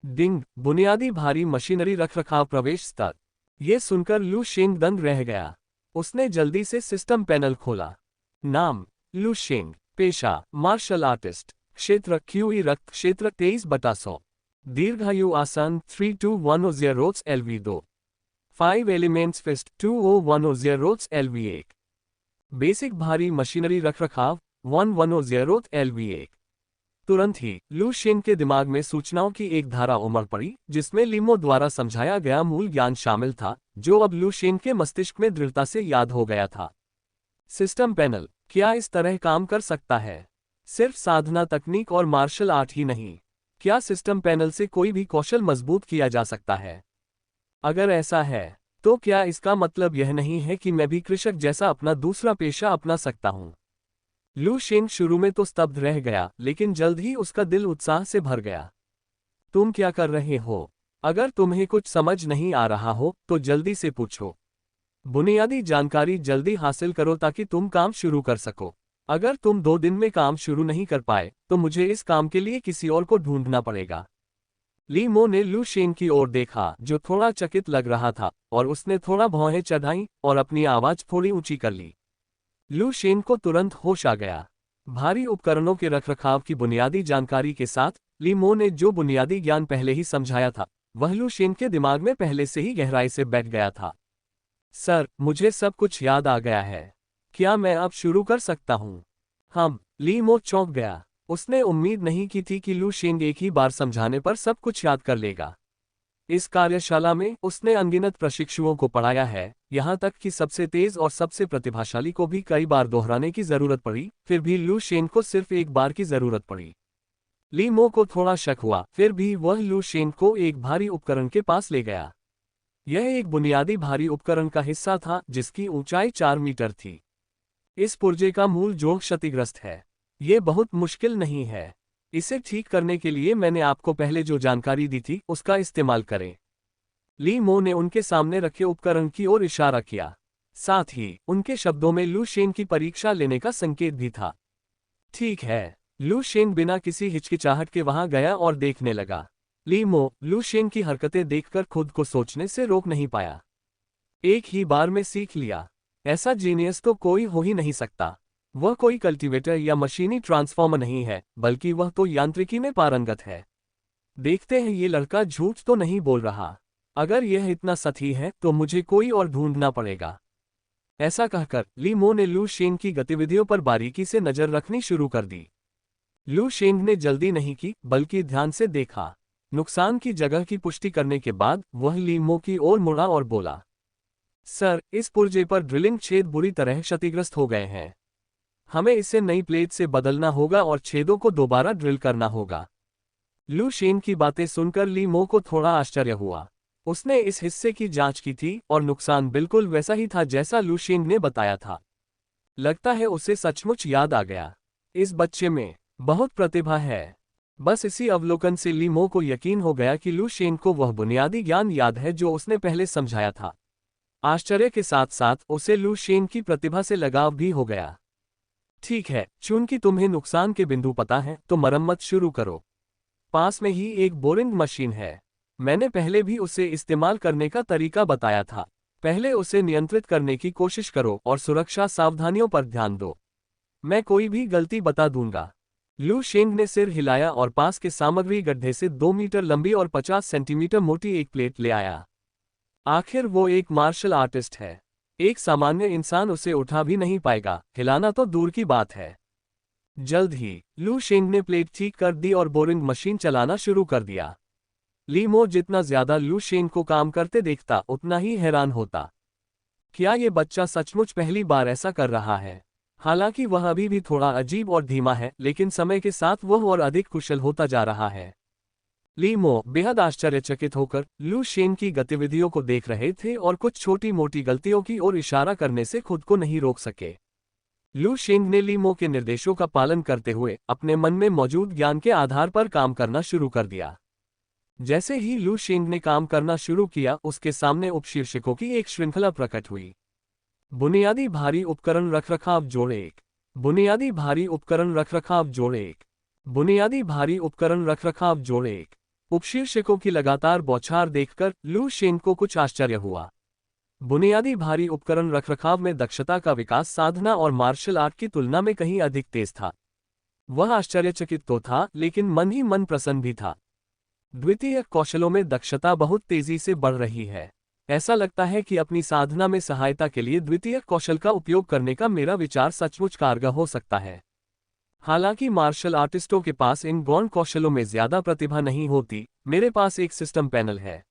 डिंग, बुनियादी भारी मशीनरी रखरखाव प्रवेश स्तर। ये सुनकर लू शेंग दंग रह गया। उसने जल्दी से सिस्टम पैनल खोला। नाम लू शेंग, पेशा मार्शल आर्टिस्ट, क्षेत्र क्यूई रक्त क्षेत्र 23/100, दीर्घायु आसन 3210 रोट्स LV2, 5 एलिमेंट्स फिस्ट 2010 रोट्स LV1, बेसिक भारी मशीनरी रखरखाव 1110 LV1। तुरंत ही लू शेंग के दिमाग में सूचनाओं की एक धारा उमड़ पड़ी, जिसमें लीमो द्वारा समझाया गया मूल ज्ञान शामिल था, जो अब लू शेंग के मस्तिष्क में दृढ़ता से याद हो गया था। सिस्टम पैनल क्या इस तरह काम कर सकता है? सिर्फ साधना, तकनीक और मार्शल आर्ट ही नहीं, क्या सिस्टम पैनल से कोई भी कौशल मजबूत किया जा सकता है? अगर ऐसा है तो क्या इसका मतलब यह नहीं है कि मैं भी कृषक जैसा अपना दूसरा पेशा अपना सकता हूं? लू शेंग शुरू में तो स्तब्ध रह गया, लेकिन जल्द ही उसका दिल उत्साह से भर गया। तुम क्या कर रहे हो? अगर तुम्हें कुछ समझ नहीं आ रहा हो तो जल्दी से पूछो। बुनियादी जानकारी जल्दी हासिल करो ताकि तुम काम शुरू कर सको। अगर तुम 2 दिन में काम शुरू नहीं कर पाए तो मुझे इस काम के लिए किसी और को ढूंढना पड़ेगा। ली मो ने लू शेंग की ओर देखा, जो थोड़ा चकित लग रहा था, और उसने थोड़ा भौहें चढ़ाई और अपनी आवाज थोड़ी ऊंची कर ली। लू शेंग को तुरंत होश आ गया। भारी उपकरणों के रखरखाव की बुनियादी जानकारी के साथ ली मो ने जो बुनियादी ज्ञान पहले ही समझाया था, वह लू शेंग के दिमाग में पहले से ही गहराई से बैठ गया था। सर, मुझे सब कुछ याद आ गया है। क्या मैं अब शुरू कर सकता हूँ? हाँ, ली मो चौंक गया। उसने उम्मीद नहीं की थी कि लू शेंग एक ही बार समझाने पर सब कुछ याद कर लेगा। इस कार्यशाला में उसने अनगिनत प्रशिक्षुओं को पढ़ाया है, यहाँ तक कि सबसे तेज और सबसे प्रतिभाशाली को भी कई बार दोहराने की जरूरत पड़ी, फिर भी लू शेन को सिर्फ एक बार की जरूरत पड़ी। ली मो को थोड़ा शक हुआ, फिर भी वह लू शेन को एक भारी उपकरण के पास ले गया। यह एक बुनियादी भारी उपकरण का हिस्सा था जिसकी ऊंचाई 4 मीटर थी। इस पुर्जे का मूल जोड़ क्षतिग्रस्त है। ये बहुत मुश्किल नहीं है। इसे ठीक करने के लिए मैंने आपको पहले जो जानकारी दी थी उसका इस्तेमाल करें। ली मो ने उनके सामने रखे उपकरण की ओर इशारा किया। साथ ही उनके शब्दों में लू शेन की परीक्षा लेने का संकेत भी था। ठीक है। लू शेन बिना किसी हिचकिचाहट के वहां गया और देखने लगा। ली मो लू शेन की हरकतें देखकर खुद को सोचने से रोक नहीं पाया। एक ही बार में सीख लिया। ऐसा जीनियस तो कोई हो ही नहीं सकता। वह कोई कल्टीवेटर या मशीनी ट्रांसफॉर्मर नहीं है, बल्कि वह तो यांत्रिकी में पारंगत है। देखते हैं ये लड़का झूठ तो नहीं बोल रहा। अगर यह इतना सही है तो मुझे कोई और ढूंढना पड़ेगा। ऐसा कहकर ली मो ने लू शेन की गतिविधियों पर बारीकी से नजर रखनी शुरू कर दी। लू शेन ने जल्दी नहीं की, बल्कि ध्यान से देखा। नुकसान की जगह की पुष्टि करने के बाद वह ली मो की ओर मुड़ा और बोला, सर, इस पुर्जे पर ड्रिलिंग छेद बुरी तरह क्षतिग्रस्त हो गए हैं। हमें इसे नई प्लेट से बदलना होगा और छेदों को दोबारा ड्रिल करना होगा। लू शेन की बातें सुनकर ली मो को थोड़ा आश्चर्य हुआ। उसने इस हिस्से की जांच की थी और नुकसान बिल्कुल वैसा ही था जैसा लू शेन ने बताया था। लगता है उसे सचमुच याद आ गया। इस बच्चे में बहुत प्रतिभा है। बस इसी अवलोकन से ली मो को यकीन हो गया कि लू शेन को वह बुनियादी ज्ञान याद है जो उसने पहले समझाया था। आश्चर्य के साथ साथ उसे लू शेन की प्रतिभा से लगाव भी हो गया। ठीक है, चूंकि तुम्हें नुकसान के बिंदु पता है तो मरम्मत शुरू करो। पास में ही एक बोरिंग मशीन है। मैंने पहले भी उसे इस्तेमाल करने का तरीका बताया था। पहले उसे नियंत्रित करने की कोशिश करो और सुरक्षा सावधानियों पर ध्यान दो। मैं कोई भी गलती बता दूंगा। लू शेंग ने सिर हिलाया और पास के सामग्री गड्ढे से 2 मीटर लंबी और 50 सेंटीमीटर मोटी एक प्लेट ले आया। आखिर वो एक मार्शल आर्टिस्ट है। एक सामान्य इंसान उसे उठा भी नहीं पाएगा, हिलाना तो दूर की बात है। जल्द ही लू शेंग ने प्लेट ठीक कर दी और बोरिंग मशीन चलाना शुरू कर दिया। ली मो जितना ज्यादा लू शेंग को काम करते देखता उतना ही हैरान होता। क्या ये बच्चा सचमुच पहली बार ऐसा कर रहा है? हालांकि वह अभी भी थोड़ा अजीब और धीमा है, लेकिन समय के साथ वह और अधिक कुशल होता जा रहा है। ली मो बेहद आश्चर्यचकित होकर लू शेन की गतिविधियों को देख रहे थे और कुछ छोटी मोटी गलतियों की ओर इशारा करने से खुद को नहीं रोक सके। लू शेन ने ली मो के निर्देशों का पालन करते हुए अपने मन में मौजूद ज्ञान के आधार पर काम करना शुरू कर दिया। जैसे ही लू शेन ने काम करना शुरू किया, उसके सामने उपशीर्षकों की एक श्रृंखला प्रकट हुई। बुनियादी भारी उपकरण रखरखाव जोड़ 1। बुनियादी भारी उपकरण रखरखाव जोड़ 1। बुनियादी भारी उपकरण रखरखाव जोड़ 1। उपशीर्षकों की लगातार बौछार देखकर लू शेन को कुछ आश्चर्य हुआ। बुनियादी भारी उपकरण रखरखाव में दक्षता का विकास साधना और मार्शल आर्ट की तुलना में कहीं अधिक तेज था। वह आश्चर्यचकित तो था, लेकिन मन ही मन प्रसन्न भी था। द्वितीयक कौशलों में दक्षता बहुत तेजी से बढ़ रही है। ऐसा लगता है कि अपनी साधना में सहायता के लिए द्वितीयक कौशल का उपयोग करने का मेरा विचार सचमुच कारगर हो सकता है। हालांकि मार्शल आर्टिस्टों के पास इन गौण कौशलों में ज्यादा प्रतिभा नहीं होती, मेरे पास एक सिस्टम पैनल है।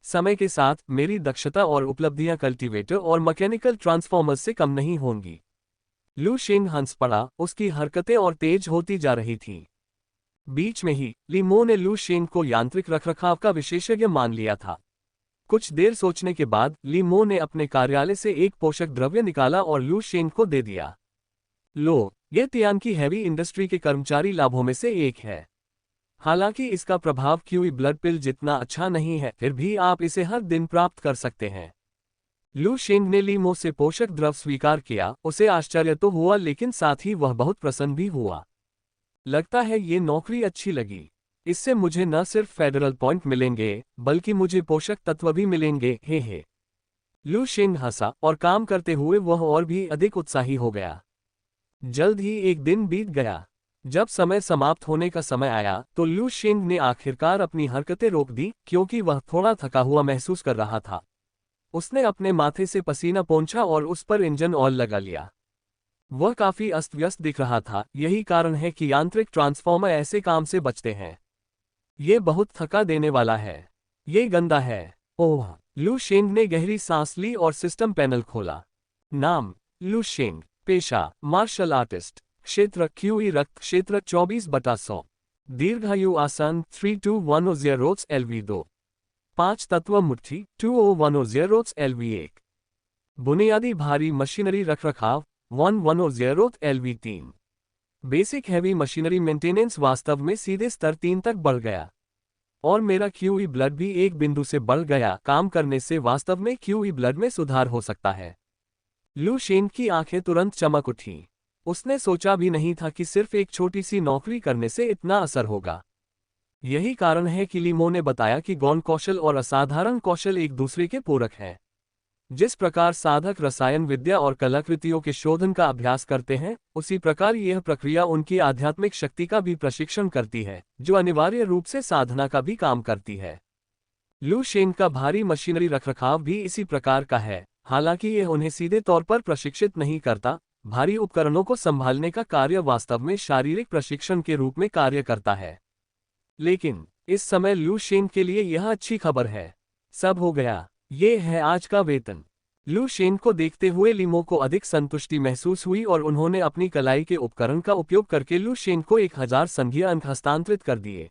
समय के साथ मेरी दक्षता और उपलब्धियां कल्टीवेटर और मैकेनिकल ट्रांसफॉर्मर्स से कम नहीं होंगी। लू शेंग हंस पड़ा, उसकी हरकतें और तेज होती जा रही थीं। बीच में ही ली मो ने लू शेंग को यांत्रिक रखरखाव का विशेषज्ञ मान लिया था। कुछ देर सोचने के बाद ली मो ने अपने कार्यालय से एक पोषक द्रव्य निकाला और लू शेंग को दे दिया। लो, यह तियान की हैवी इंडस्ट्री के कर्मचारी लाभों में से एक है। हालांकि इसका प्रभाव क्यूई ब्लड पिल जितना अच्छा नहीं है, फिर भी आप इसे हर दिन प्राप्त कर सकते हैं। लू शेंग ने ली मो से पोषक द्रव स्वीकार किया। उसे आश्चर्य तो हुआ, लेकिन साथ ही वह बहुत प्रसन्न भी हुआ। लगता है ये नौकरी अच्छी लगी। इससे मुझे न सिर्फ फेडरल पॉइंट मिलेंगे, बल्कि मुझे पोषक तत्व भी मिलेंगे। हे। लू शेंग हंसा और काम करते हुए वह और भी अधिक उत्साही हो गया। जल्द ही एक दिन बीत गया। जब समय समाप्त होने का समय आया तो लू शेंग ने आखिरकार अपनी हरकतें रोक दी, क्योंकि वह थोड़ा थका हुआ महसूस कर रहा था। उसने अपने माथे से पसीना पोंछा और उस पर इंजन ऑयल लगा लिया। वह काफी अस्त व्यस्त दिख रहा था। यही कारण है कि यांत्रिक ट्रांसफॉर्मर ऐसे काम से बचते हैं। ये बहुत थका देने वाला है। ये गंदा है। ओह। लू शेंग ने गहरी सांस ली और सिस्टम पैनल खोला। नाम लू शेंग। पेशा मार्शल आर्टिस्ट। क्षेत्र क्यूई रक्त क्षेत्र 24/100। दीर्घायु आसन 32100 रोट्स LV2। 5 तत्व मुट्ठी 20100 रोट्स LV1। बुनियादी भारी मशीनरी रखरखाव 1100 रोट्स LV3। Basic heavy machinery maintenance वास्तव में सीधे स्तर 3 तक बढ़ गया। और मेरा क्यूई ब्लड भी एक बिंदु से बढ़ गया। काम करने से वास्तव में क्यूई ब्लड में सुधार हो सकता है। लू शेंग की आंखें तुरंत चमक उठीं। उसने सोचा भी नहीं था कि सिर्फ एक छोटी सी नौकरी करने से इतना असर होगा। यही कारण है कि लीमो ने बताया कि गौण कौशल और असाधारण कौशल एक दूसरे के पूरक हैं। जिस प्रकार साधक रसायन विद्या और कलाकृतियों के शोधन का अभ्यास करते हैं, उसी प्रकार यह प्रक्रिया उनकी आध्यात्मिक शक्ति का भी प्रशिक्षण करती है, जो अनिवार्य रूप से साधना का भी काम करती है। लू शेंग का भारी मशीनरी रखरखाव भी इसी प्रकार का है। हालांकि यह उन्हें सीधे तौर पर प्रशिक्षित नहीं करता, भारी उपकरणों को संभालने का कार्य वास्तव में शारीरिक प्रशिक्षण के रूप में कार्य करता है। लेकिन इस समय लू शेंग के लिए यह अच्छी खबर है। सब हो गया। ये है आज का वेतन। लू शेंग को देखते हुए लीमो को अधिक संतुष्टि महसूस हुई और उन्होंने अपनी कलाई के उपकरण का उपयोग करके लू शेंग को 1000 संघीय अंक हस्तांतरित कर दिए।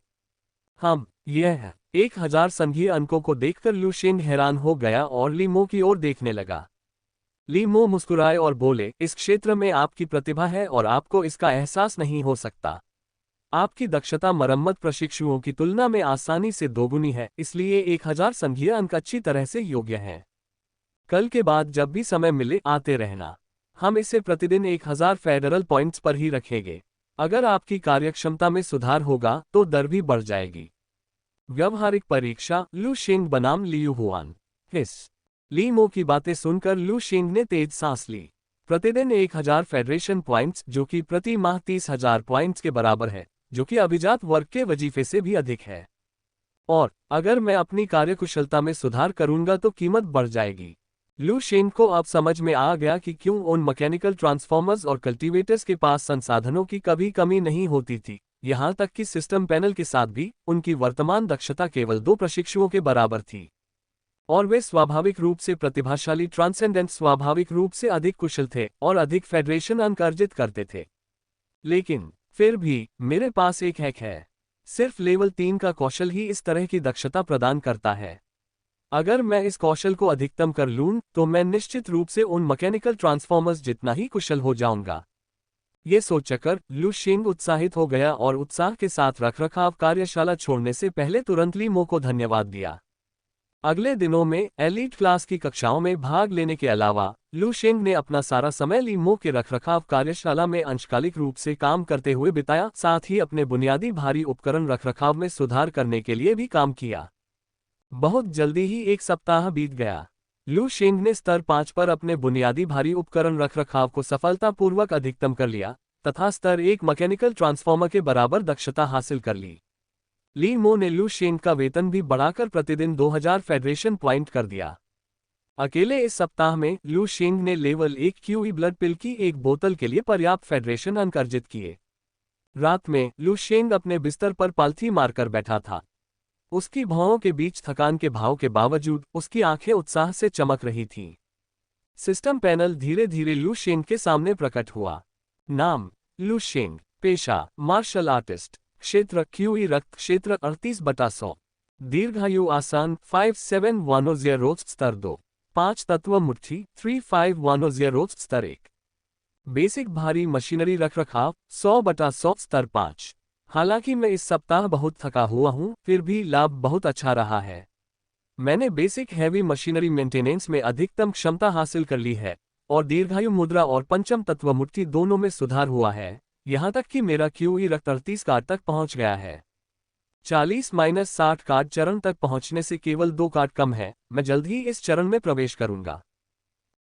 यह 1000 संघीय अंकों को देखकर लू शेंग हैरान हो गया और लीमो की ओर देखने लगा। लीमो मुस्कुराए और बोले, इस क्षेत्र में आपकी प्रतिभा है और आपको इसका एहसास नहीं हो सकता। आपकी दक्षता मरम्मत प्रशिक्षुओं की तुलना में आसानी से दोगुनी है, इसलिए 1000 संघीय अंक अच्छी तरह से योग्य हैं। कल के बाद जब भी समय मिले आते रहना। हम इसे प्रतिदिन 1000 फेडरल पॉइंट्स पर ही रखेंगे। अगर आपकी कार्यक्षमता में सुधार होगा तो दर भी बढ़ जाएगी। व्यवहारिक परीक्षा लू शेंग बनाम लियू हुआन। लीमो की बातें सुनकर लू शेंग ने तेज सांस ली। प्रतिदिन 1000 फेडरेशन पॉइंट्स, जो कि प्रति माह 30,000 पॉइंट्स के बराबर है, जो कि अभिजात वर्ग के वजीफे से भी अधिक है। और अगर मैं अपनी कार्यकुशलता में सुधार करूंगा तो कीमत बढ़ जाएगी। लू शेंग को अब समझ में आ गया कि क्यों उन मैकेनिकल ट्रांसफॉर्मर्स और कल्टीवेटर्स के पास संसाधनों की कभी कमी नहीं होती थी। यहां तक कि सिस्टम पैनल के साथ भी उनकी वर्तमान दक्षता केवल 2 प्रशिक्षुओं के बराबर थी। और वे स्वाभाविक रूप से प्रतिभाशाली ट्रांसेंडेंट स्वाभाविक रूप से अधिक कुशल थे और अधिक फेडरेशन अंक अर्जित करते थे। लेकिन फिर भी मेरे पास एक हैक है। सिर्फ लेवल 3 का कौशल ही इस तरह की दक्षता प्रदान करता है। अगर मैं इस कौशल को अधिकतम कर लूं तो मैं निश्चित रूप से उन मैकेनिकल ट्रांसफॉर्मर्स जितना ही कुशल हो जाऊंगा। ये सोचकर लू शेंग उत्साहित हो गया और उत्साह के साथ रखरखाव कार्यशाला छोड़ने से पहले तुरंत लीमो को धन्यवाद दिया। अगले दिनों में एलीट क्लास की कक्षाओं में भाग लेने के अलावा लू शेंग ने अपना सारा समय लीमो के रखरखाव कार्यशाला में अंशकालिक रूप से काम करते हुए बिताया, साथ ही अपने बुनियादी भारी उपकरण रखरखाव में सुधार करने के लिए भी काम किया। बहुत जल्दी ही 1 सप्ताह बीत गया। लू शेंग ने स्तर 5 पर अपने बुनियादी भारी उपकरण रखरखाव को सफलतापूर्वक अधिकतम कर लिया तथा स्तर 1 मैकेनिकल ट्रांसफॉर्मर के बराबर दक्षता हासिल कर ली। लीमो ने लू शेंग का वेतन भी बढ़ाकर प्रतिदिन 2000 फेडरेशन पॉइंट कर दिया। अकेले इस सप्ताह में लू शेंग ने लेवल 1 क्यूई ब्लड पिल की एक बोतल के लिए पर्याप्त फेडरेशन अंक अर्जित किए। रात में लू शेंग अपने बिस्तर पर पालथी मारकर बैठा था। उसकी भौहों के बीच थकान के भाव के बावजूद उसकी आंखें उत्साह से चमक रही थीं। सिस्टम पैनल धीरे धीरे लू शेंग के सामने प्रकट हुआ। नाम लू शेंग। पेशा मार्शल आर्टिस्ट। क्षेत्र क्यूई रक्त क्षेत्र 38/100। दीर्घायु आसान 5710 रोस्ट स्तर 2। 5 तत्व मुट्ठी 3510 रोस्ट स्तर 1। बेसिक भारी मशीनरी रखरखाव 100/100 स्तर 5। हालांकि मैं इस सप्ताह बहुत थका हुआ हूं, फिर भी लाभ बहुत अच्छा रहा है। मैंने बेसिक हैवी मशीनरी मेंटेनेंस में अधिकतम क्षमता हासिल कर ली है और दीर्घायु मुद्रा और पंचम तत्व मुट्ठी दोनों में सुधार हुआ है, यहां तक कि मेरा क्यूई रक्त 38 कार्ड तक पहुंच गया है। 40-60 कार्ड चरण तक पहुंचने से केवल 2 कार्ड कम है। मैं जल्द ही इस चरण में प्रवेश करूंगा।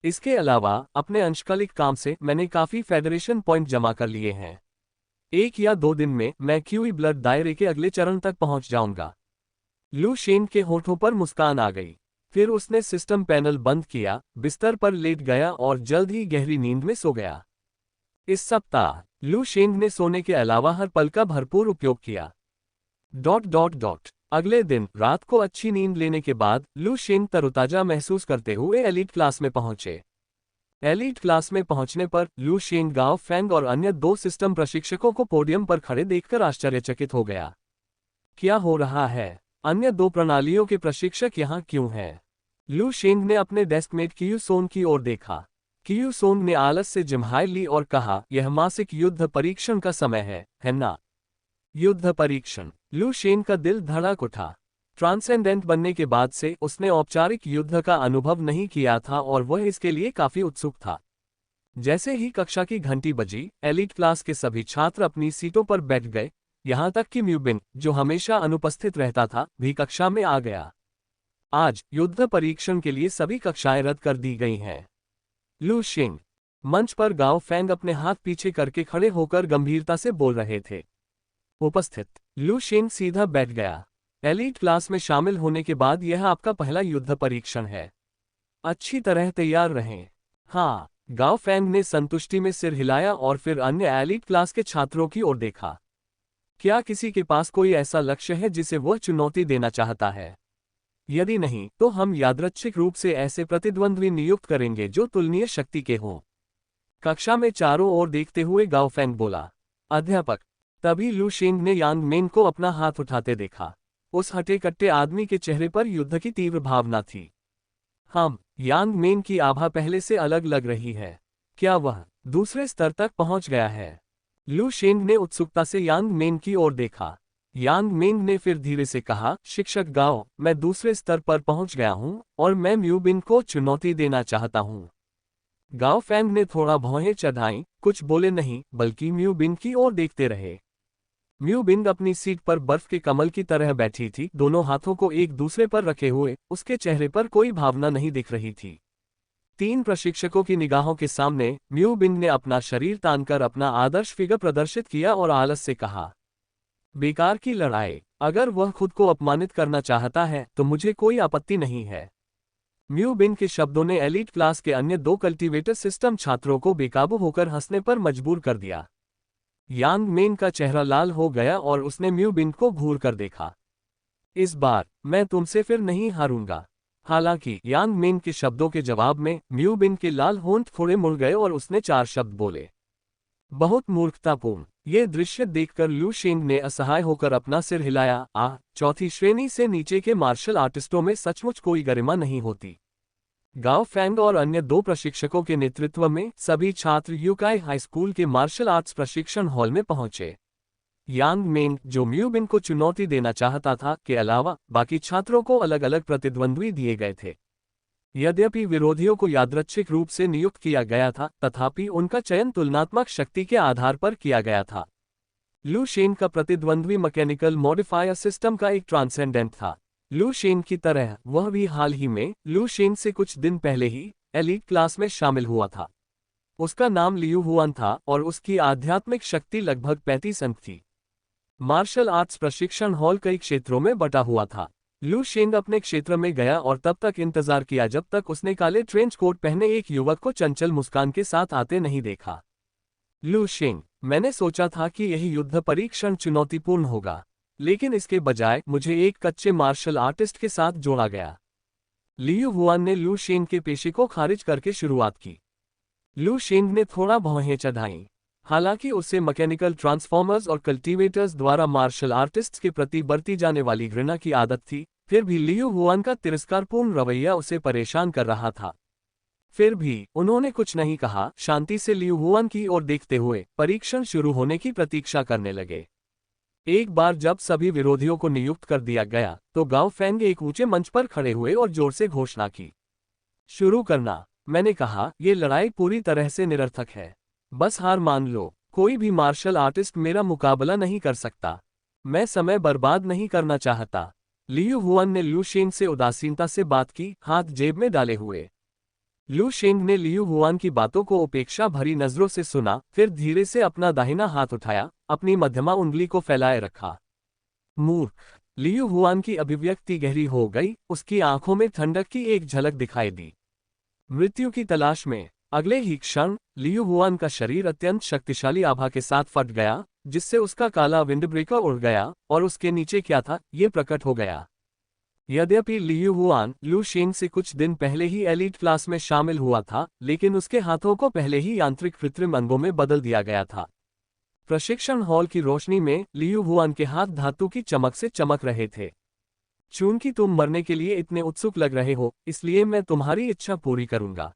इसके अलावा अपने अंशकालिक काम से मैंने काफी फेडरेशन पॉइंट जमा कर लिए हैं। 1 या 2 दिन में मैं क्यूई ब्लड दायरे के अगले चरण तक पहुंच जाऊंगा। लू शेंग के होठों पर मुस्कान आ गई। फिर उसने सिस्टम पैनल बंद किया, बिस्तर पर लेट गया और जल्द ही गहरी नींद में सो गया। इस सप्ताह लू शेंग ने सोने के अलावा हर पल का भरपूर उपयोग किया। अगले दिन रात को अच्छी नींद लेने के बाद लू शेंग तरोताजा महसूस करते हुए एलीट क्लास में पहुंचे। एलीट क्लास में पहुंचने पर लू शेंग गाओ फेंग और अन्य 2 सिस्टम प्रशिक्षकों को पोडियम पर खड़े देखकर आश्चर्यचकित हो गया। क्या हो रहा है? अन्य 2 प्रणालियों के प्रशिक्षक यहाँ क्यों हैं? लू शेंग ने अपने डेस्कमेट कियू सोंग की ओर देखा। कियू सोंग ने आलस से जिम्हाई ली और कहा, यह मासिक युद्ध परीक्षण का समय है ना? युद्ध परीक्षण। लू शेंग का दिल धड़क उठा। ट्रांसेंडेंट बनने के बाद से उसने औपचारिक युद्ध का अनुभव नहीं किया था और वह इसके लिए काफी उत्सुक था। जैसे ही कक्षा की घंटी बजी, एलीट क्लास के सभी छात्र अपनी सीटों पर बैठ गए, यहां तक कि म्यू बिन, जो हमेशा अनुपस्थित रहता था, भी कक्षा में आ गया। आज युद्ध परीक्षण के लिए सभी कक्षाएं रद्द कर दी गई हैं। लू शेंग। मंच पर गाओ फेंग अपने हाथ पीछे करके खड़े होकर गंभीरता से बोल रहे थे। उपस्थित। लू शेंग सीधा बैठ गया। एलीट क्लास में शामिल होने के बाद यह आपका पहला युद्ध परीक्षण है। अच्छी तरह तैयार रहें। हाँ, गाओ फेंग ने संतुष्टि में सिर हिलाया और फिर अन्य एलीट क्लास के छात्रों की ओर देखा। क्या किसी के पास कोई ऐसा लक्ष्य है जिसे वह चुनौती देना चाहता है? यदि नहीं, तो हम यादृच्छिक रूप से ऐसे प्रतिद्वंद्वी नियुक्त करेंगे जो तुलनीय शक्ति के हों। कक्षा में चारों ओर देखते हुए गाओ फेंग बोला। अध्यापक। तभी लू शेंग ने यांग मेन को अपना हाथ उठाते देखा। उस हटे कट्टे आदमी के चेहरे पर युद्ध की तीव्र भावना थी। यांग मेन की आभा पहले से अलग लग रही है। क्या वह दूसरे स्तर तक पहुंच गया है? लू शेंग ने उत्सुकता से यांग मेन की ओर देखा। यांग मेन ने फिर धीरे से कहा, शिक्षक गाओ, मैं दूसरे स्तर पर पहुंच गया हूं और मैं म्यू बिन को चुनौती देना चाहता हूं। गाओ फेंग ने थोड़ा भौहें चढ़ाई, कुछ बोले नहीं, बल्कि म्यू बिन की ओर देखते रहे। म्यू बिन अपनी सीट पर बर्फ के कमल की तरह बैठी थी, दोनों हाथों को एक दूसरे पर रखे हुए। उसके चेहरे पर कोई भावना नहीं दिख रही थी। 3 प्रशिक्षकों की निगाहों के सामने म्यू बिन ने अपना शरीर तानकर अपना आदर्श फिगर प्रदर्शित किया और आलस से कहा, बेकार की लड़ाई। अगर वह खुद को अपमानित करना चाहता है तो मुझे कोई आपत्ति नहीं है। म्यू बिन के शब्दों ने एलीट क्लास के अन्य 2 कल्टीवेटर सिस्टम छात्रों को बेकाबू होकर हंसने पर मजबूर कर दिया। यांग मेन का चेहरा लाल हो गया और उसने म्यू बिन को घूर कर देखा। इस बार मैं तुमसे फिर नहीं हारूंगा। हालांकि यांग मेन के शब्दों के जवाब में म्यू बिन के लाल होंठ थोड़े मुड़ गए और उसने 4 शब्द बोले। बहुत मूर्खतापूर्ण। ये दृश्य देखकर लू शेंग ने असहाय होकर अपना सिर हिलाया। चौथी श्रेणी से नीचे के मार्शल आर्टिस्टों में सचमुच कोई गरिमा नहीं होती। गाओ फेंग और अन्य 2 प्रशिक्षकों के नेतृत्व में सभी छात्र यूकाई हाई स्कूल के मार्शल आर्ट्स प्रशिक्षण हॉल में पहुंचे। यांग मेंग, जो म्यू बिन को चुनौती देना चाहता था, के अलावा बाकी छात्रों को अलग अलग प्रतिद्वंद्वी दिए गए थे। यद्यपि विरोधियों को यादृच्छिक रूप से नियुक्त किया गया था, तथापि उनका चयन तुलनात्मक शक्ति के आधार पर किया गया था। लू शेंग का प्रतिद्वंद्वी मैकेनिकल मॉडिफायर सिस्टम का एक ट्रांसेंडेंट था। लू शेंग की तरह वह भी हाल ही में लू शेंग से कुछ दिन पहले ही एलीट क्लास में शामिल हुआ था। उसका नाम लियू हुआन था और उसकी आध्यात्मिक शक्ति लगभग 35 अंक थी। मार्शल आर्ट्स प्रशिक्षण हॉल कई क्षेत्रों में बटा हुआ था। लू शेंग अपने क्षेत्र में गया और तब तक इंतजार किया जब तक उसने काले ट्रेंच कोट पहने एक युवक को चंचल मुस्कान के साथ आते नहीं देखा। लू शेंग, मैंने सोचा था कि यही युद्ध परीक्षण चुनौतीपूर्ण होगा, लेकिन इसके बजाय मुझे एक कच्चे मार्शल आर्टिस्ट के साथ जोड़ा गया। लियू हुआन ने लू शेंग के पेशे को खारिज करके शुरुआत की। लू शेंग ने थोड़ा भौहें चढ़ाईं। हालांकि उसे मैकेनिकल ट्रांसफॉर्मर्स और कल्टीवेटर्स द्वारा मार्शल आर्टिस्ट्स के प्रति बरती जाने वाली घृणा की आदत थी, फिर भी लियू हुआन का तिरस्कारपूर्ण रवैया उसे परेशान कर रहा था। फिर भी उन्होंने कुछ नहीं कहा, शांति से लियू हुआन की ओर देखते हुए परीक्षण शुरू होने की प्रतीक्षा करने लगे। एक बार जब सभी विरोधियों को नियुक्त कर दिया गया तो गाओ फेंग एक ऊंचे मंच पर खड़े हुए और जोर से घोषणा की, शुरू करना। मैंने कहा, ये लड़ाई पूरी तरह से निरर्थक है। बस हार मान लो। कोई भी मार्शल आर्टिस्ट मेरा मुकाबला नहीं कर सकता। मैं समय बर्बाद नहीं करना चाहता। लियू हुआन ने लू शेंग से उदासीनता से बात की, हाथ जेब में डाले हुए। लू शेंग ने लियू हुआन की बातों को उपेक्षा भरी नजरों से सुना, फिर धीरे से अपना दाहिना हाथ उठाया, अपनी मध्यमा उंगली को फैलाए रखा। मूर्ख। लियू हुआन की अभिव्यक्ति गहरी हो गई, उसकी आंखों में ठंडक की एक झलक दिखाई दी। मृत्यु की तलाश में। अगले ही क्षण लियू हुआन का शरीर अत्यंत शक्तिशाली आभा के साथ फट गया, जिससे उसका काला विंडब्रेकर उड़ गया और उसके नीचे क्या था ये प्रकट हो गया। यद्यपि लियू हुआन लू शेंग से कुछ दिन पहले ही एलीट क्लास में शामिल हुआ था, लेकिन उसके हाथों को पहले ही यांत्रिक कृत्रिम अंगों में बदल दिया गया था। प्रशिक्षण हॉल की रोशनी में लियू हुआन के हाथ धातु की चमक से चमक रहे थे। चूंकि तुम मरने के लिए इतने उत्सुक लग रहे हो, इसलिए मैं तुम्हारी इच्छा पूरी करूंगा।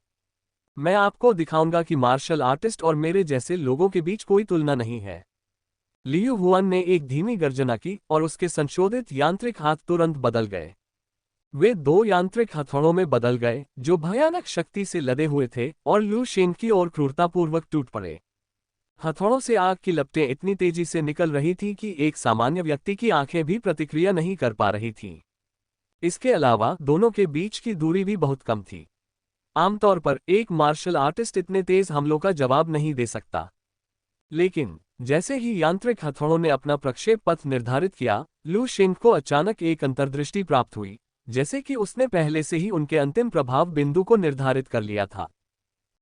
मैं आपको दिखाऊंगा कि मार्शल आर्टिस्ट और मेरे जैसे लोगों के बीच कोई तुलना नहीं है। लियू हुआन ने एक धीमी गर्जना की और उसके संशोधित यांत्रिक हाथ तुरंत बदल गए। वे दो यांत्रिक हथौड़ों में बदल गए जो भयानक शक्ति से लदे हुए थे और लू शेंग की ओर क्रूरतापूर्वक टूट पड़े। हथौड़ों से आग की लपटें इतनी तेजी से निकल रही थीं कि एक सामान्य व्यक्ति की आंखें भी प्रतिक्रिया नहीं कर पा रही थीं। इसके अलावा दोनों के बीच की दूरी भी बहुत कम थी। आमतौर पर एक मार्शल आर्टिस्ट इतने तेज हमलों का जवाब नहीं दे सकता, लेकिन जैसे ही यांत्रिक हथौड़ों ने अपना प्रक्षेप पथ निर्धारित किया, लू शेंग को अचानक एक अंतर्दृष्टि प्राप्त हुई, जैसे कि उसने पहले से ही उनके अंतिम प्रभाव बिंदु को निर्धारित कर लिया था।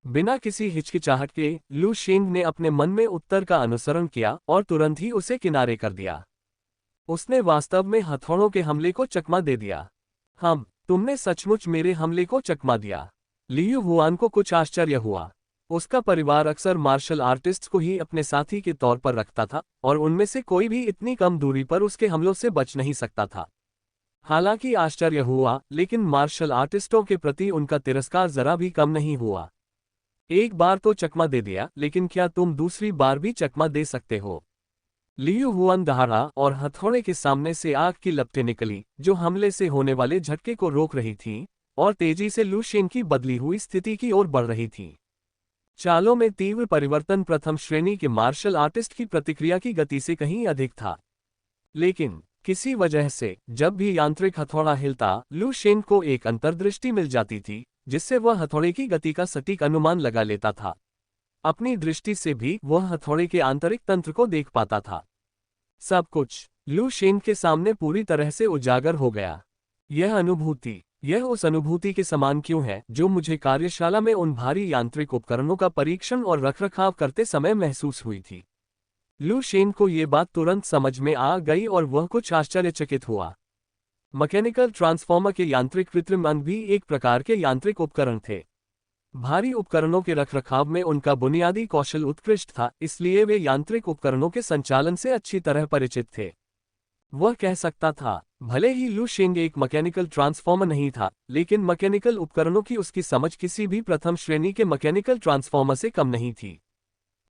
बिना किसी हिचकिचाहट के लू शेंग ने अपने मन में उत्तर का अनुसरण किया और तुरंत ही उसे किनारे कर दिया। उसने वास्तव में हथौड़ों के हमले को चकमा दे दिया। तुमने सचमुच मेरे हमले को चकमा दिया। लियू हुआन को कुछ आश्चर्य हुआ। उसका परिवार अक्सर मार्शल आर्टिस्ट्स को ही अपने साथी के तौर पर रखता था और उनमें से कोई भी इतनी कम दूरी पर उसके हमलों से बच नहीं सकता था। हालांकि आश्चर्य हुआ, लेकिन मार्शल आर्टिस्टों के प्रति उनका तिरस्कार जरा भी कम नहीं हुआ। एक बार तो चकमा दे दिया, लेकिन क्या तुम दूसरी बार भी चकमा दे सकते हो? लियू हुआन दहाड़ा और हथौड़े के सामने से आग की लपटें निकली जो हमले से होने वाले झटके को रोक रही थीं और तेजी से लू शेंग की बदली हुई स्थिति की ओर बढ़ रही थीं। चालों में तीव्र परिवर्तन प्रथम श्रेणी के मार्शल आर्टिस्ट की प्रतिक्रिया की गति से कहीं अधिक था, लेकिन किसी वजह से जब भी यांत्रिक हथौड़ा हिलता, लू शेंग को एक अंतर्दृष्टि मिल जाती थी जिससे वह हथौड़े की गति का सटीक अनुमान लगा लेता था। अपनी दृष्टि से भी वह हथौड़े के आंतरिक तंत्र को देख पाता था। सब कुछ लू शेंग के सामने पूरी तरह से उजागर हो गया। यह उस अनुभूति के समान क्यों है जो मुझे कार्यशाला में उन भारी यांत्रिक उपकरणों का परीक्षण और रखरखाव करते समय महसूस हुई थी। लू शेंग को ये बात तुरंत समझ में आ गई और वह कुछ आश्चर्यचकित हुआ। मैकेनिकल ट्रांसफॉर्मर के यांत्रिक कृत्रिम अंग भी एक प्रकार के यांत्रिक उपकरण थे। भारी उपकरणों के रखरखाव में उनका बुनियादी कौशल उत्कृष्ट था, इसलिए वे यांत्रिक उपकरणों के संचालन से अच्छी तरह परिचित थे। वह कह सकता था, भले ही लू शेंग एक मैकेनिकल ट्रांसफॉर्मर नहीं था, लेकिन मैकेनिकल उपकरणों की उसकी समझ किसी भी प्रथम श्रेणी के मैकेनिकल ट्रांसफॉर्मर से कम नहीं थी।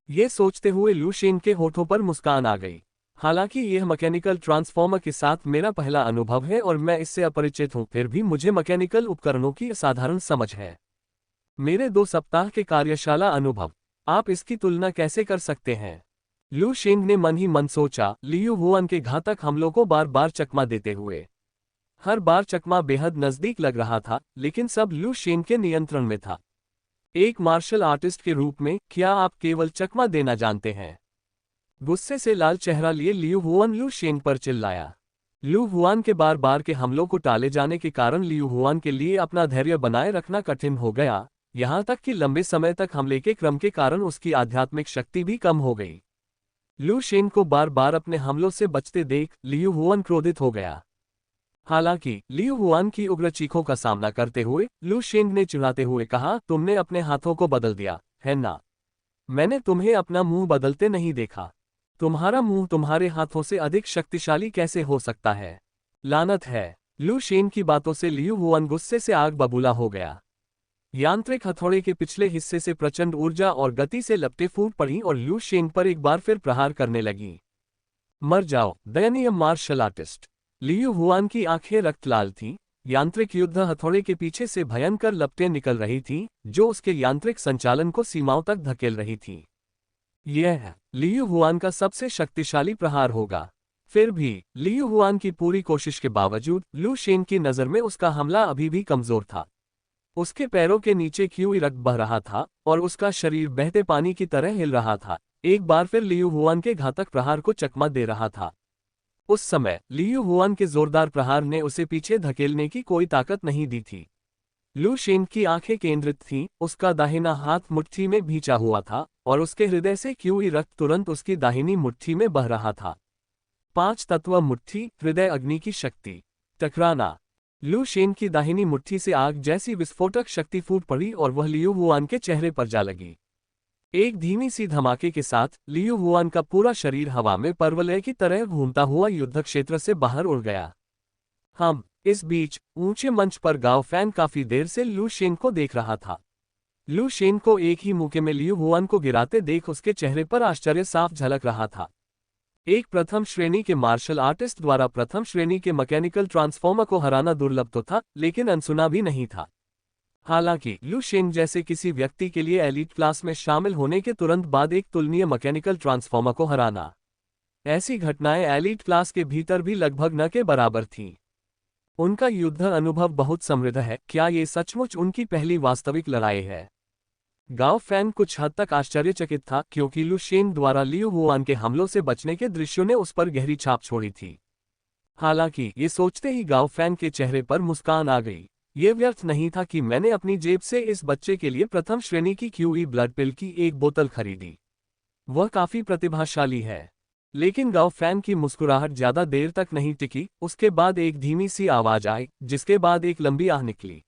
ये सोचते हुए लू शेंग के होठों पर मुस्कान आ गई। हालांकि यह मैकेनिकल ट्रांसफॉर्मर के साथ मेरा पहला अनुभव है और मैं इससे अपरिचित हूं, फिर भी मुझे मैकेनिकल उपकरणों की असाधारण समझ है। मेरे 2 सप्ताह के कार्यशाला अनुभव, आप इसकी तुलना कैसे कर सकते हैं? लू शेंग ने मन ही मन सोचा, लियू हुआन के घातक हमलों को बार बार चकमा देते हुए। हर बार चकमा बेहद नजदीक लग रहा था, लेकिन सब लू शेंग के नियंत्रण में था। एक मार्शल आर्टिस्ट के रूप में क्या आप केवल चकमा देना जानते हैं? गुस्से से लाल चेहरा लिए लियू हुआन लू शेंग पर चिल्लाया। लू हुआन के बार बार के हमलों को टाले जाने के कारण लियू हुआन के लिए अपना धैर्य बनाए रखना कठिन हो गया, यहाँ तक कि लंबे समय तक हमले के क्रम के कारण उसकी आध्यात्मिक शक्ति भी कम हो गई। लू शेंग को बार बार अपने हमलों से बचते देख लियू हुआन क्रोधित हो गया। हालांकि लियू हुआन की उग्र चीखों का सामना करते हुए लू शेंग ने चिढ़ाते हुए कहा, तुमने अपने हाथों को बदल दिया है ना? मैंने तुम्हें अपना मुंह बदलते नहीं देखा। तुम्हारा मुंह तुम्हारे हाथों से अधिक शक्तिशाली कैसे हो सकता है? लानत है। लू शेंग की बातों से लियू हुआन गुस्से से आग बबूला हो गया। यांत्रिक हथौड़े के पिछले हिस्से से प्रचंड ऊर्जा और गति से लपटें फूट पड़ी और लू शेंग पर एक बार फिर प्रहार करने लगी। मर जाओ, दयनीय मार्शल आर्टिस्ट। लियू हुआन की आंखें रक्त लाल थीं। यांत्रिक युद्ध हथौड़े के पीछे से भयंकर लपटें निकल रही थीं, जो उसके यांत्रिक संचालन को सीमाओं तक धकेल रही थीं। यह लियू हुआन का सबसे शक्तिशाली प्रहार होगा। फिर भी लियू हुआन की पूरी कोशिश के बावजूद लू शेंग की नज़र में उसका हमला अभी भी कमजोर था। उसके पैरों के नीचे ख्यूई रक्त बह रहा था और उसका शरीर बहते पानी की तरह हिल रहा था, एक बार फिर लियू हुआन के घातक प्रहार को चकमा दे रहा था। उस समय लियू हुआन के जोरदार प्रहार ने उसे पीछे धकेलने की कोई ताकत नहीं दी थी। लू शेंग की आंखें केंद्रित थीं, उसका दाहिना हाथ मुट्ठी में भींचा हुआ था और उसके हृदय से क्यूई रक्त तुरंत उसकी दाहिनी मुट्ठी में बह रहा था। 5 तत्व मुट्ठी, हृदय अग्नि की शक्ति। टकराना। लू शेन की दाहिनी मुट्ठी से आग जैसी विस्फोटक शक्ति फूट पड़ी और वह लियू हुआन के चेहरे पर जा लगी। एक धीमी सी धमाके के साथ लियू हुआन का पूरा शरीर हवा में परवलय की तरह घूमता हुआ युद्ध क्षेत्र से बाहर उड़ गया। इस बीच ऊंचे मंच पर गाओ फैन काफी देर से लू शेन को देख रहा था। लू शेन को एक ही मौके में लियू हुआन को गिराते देख उसके चेहरे पर आश्चर्य साफ झलक रहा था। एक प्रथम श्रेणी के मार्शल आर्टिस्ट द्वारा प्रथम श्रेणी के मैकेनिकल ट्रांसफॉर्मर को हराना दुर्लभ तो था, लेकिन अनसुना भी नहीं था। हालांकि लू शेन जैसे किसी व्यक्ति के लिए एलीट क्लास में शामिल होने के तुरंत बाद एक तुलनीय मैकेनिकल ट्रांसफॉर्मर को हराना, ऐसी घटनाएं एलीट क्लास के भीतर भी लगभग न के बराबर थीं। उनका युद्ध अनुभव बहुत समृद्ध है। क्या ये सचमुच उनकी पहली वास्तविक लड़ाई है? गाओ फैन कुछ हद तक आश्चर्यचकित था, क्योंकि लू शेन द्वारा लियू हुआन के हमलों से बचने के दृश्यों ने उस पर गहरी छाप छोड़ी थी। हालांकि ये सोचते ही गाओ फैन के चेहरे पर मुस्कान आ गई। ये व्यर्थ नहीं था कि मैंने अपनी जेब से इस बच्चे के लिए प्रथम श्रेणी की क्यूई ब्लड पिल की एक बोतल खरीदी। वह काफी प्रतिभाशाली है। लेकिन गाओ फैन की मुस्कुराहट ज्यादा देर तक नहीं टिकी। उसके बाद एक धीमी सी आवाज आई, जिसके बाद एक लंबी आह निकली।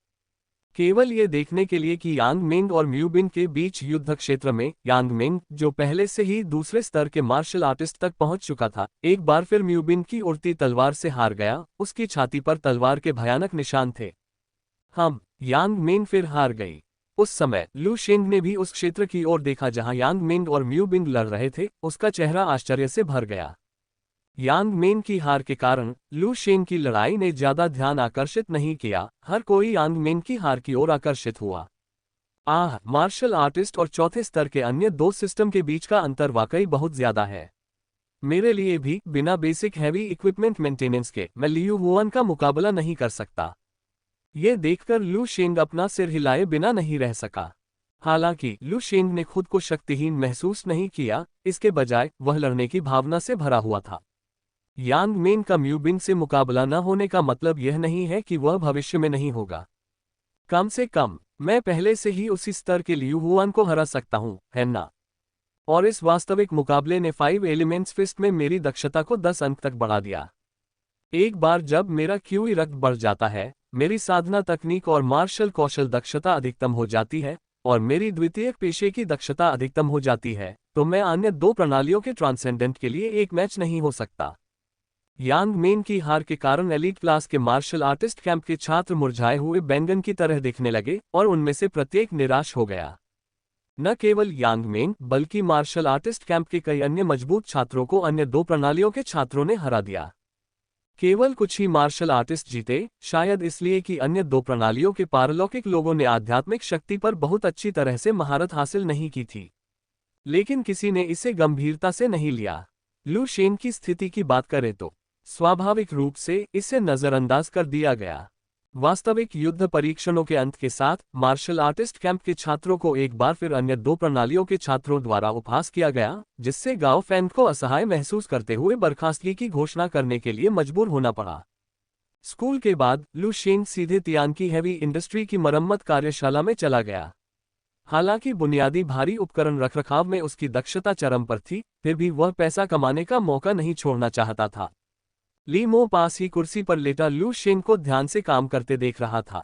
केवल ये देखने के लिए कि यांग मिंग और म्यूबिन के बीच युद्ध क्षेत्र में यांग मिंग, जो पहले से ही दूसरे स्तर के मार्शल आर्टिस्ट तक पहुंच चुका था, एक बार फिर म्यूबिन की उड़ती तलवार से हार गया। उसकी छाती पर तलवार के भयानक निशान थे। यांग मिंग फिर हार गई। उस समय लू शेंग ने भी उस क्षेत्र की ओर देखा जहां यांग मिंग और म्यूबिन लड़ रहे थे। उसका चेहरा आश्चर्य से भर गया। यांग मिंग की हार के कारण लू शेंग की लड़ाई ने ज्यादा ध्यान आकर्षित नहीं किया। हर कोई यांग मिंग की हार की ओर आकर्षित हुआ। मार्शल आर्टिस्ट और चौथे स्तर के अन्य दो सिस्टम के बीच का अंतर वाकई बहुत ज्यादा है। मेरे लिए भी बिना बेसिक हैवी इक्विपमेंट मेंटेनेंस के मैं लियू हुआन का मुकाबला नहीं कर सकता। ये देखकर लू शेंग अपना सिर हिलाए बिना नहीं रह सका। हालांकि लू शेंग ने खुद को शक्तिहीन महसूस नहीं किया, इसके बजाय वह लड़ने की भावना से भरा हुआ था। यांग मिंग का म्यूबिन से मुकाबला न होने का मतलब यह नहीं है कि वह भविष्य में नहीं होगा। कम से कम मैं पहले से ही उसी स्तर के लियू हुआन को हरा सकता हूं, है ना? और इस वास्तविक मुकाबले ने 5 एलिमेंट्स फिस्ट में मेरी दक्षता को 10 अंक तक बढ़ा दिया। एक बार जब मेरा क्यूई रक्त बढ़ जाता है, मेरी साधना तकनीक और मार्शल कौशल दक्षता अधिकतम हो जाती है और मेरी द्वितीयक पेशे की दक्षता अधिकतम हो जाती है, तो मैं अन्य दो प्रणालियों के ट्रांसेंडेंट के लिए एक मैच नहीं हो सकता। यांग मिंग की हार के कारण एलीट क्लास के मार्शल आर्टिस्ट कैंप के छात्र मुरझाए हुए बैंगन की तरह दिखने लगे और उनमें से प्रत्येक निराश हो गया। न केवल यांग मिंग बल्कि मार्शल आर्टिस्ट कैंप के कई अन्य मजबूत छात्रों को अन्य दो प्रणालियों के छात्रों ने हरा दिया। केवल कुछ ही मार्शल आर्टिस्ट जीते, शायद इसलिए कि अन्य दो प्रणालियों के पारलौकिक लोगों ने आध्यात्मिक शक्ति पर बहुत अच्छी तरह से महारत हासिल नहीं की थी। लेकिन किसी ने इसे गंभीरता से नहीं लिया। लू शेन की स्थिति की बात करें तो स्वाभाविक रूप से इसे नजरअंदाज कर दिया गया। वास्तविक युद्ध परीक्षणों के अंत के साथ मार्शल आर्टिस्ट कैंप के छात्रों को एक बार फिर अन्य दो प्रणालियों के छात्रों द्वारा उपहास किया गया, जिससे गाओ फैन को असहाय महसूस करते हुए बर्खास्तगी की घोषणा करने के लिए मजबूर होना पड़ा। स्कूल के बाद लू शेन सीधे तियान की हैवी इंडस्ट्री की मरम्मत कार्यशाला में चला गया। हालांकि बुनियादी भारी उपकरण रखरखाव में उसकी दक्षता चरम पर थी, फिर भी वह पैसा कमाने का मौका नहीं छोड़ना चाहता था। ली मो पास ही कुर्सी पर लेटा लू शेन को ध्यान से काम करते देख रहा था।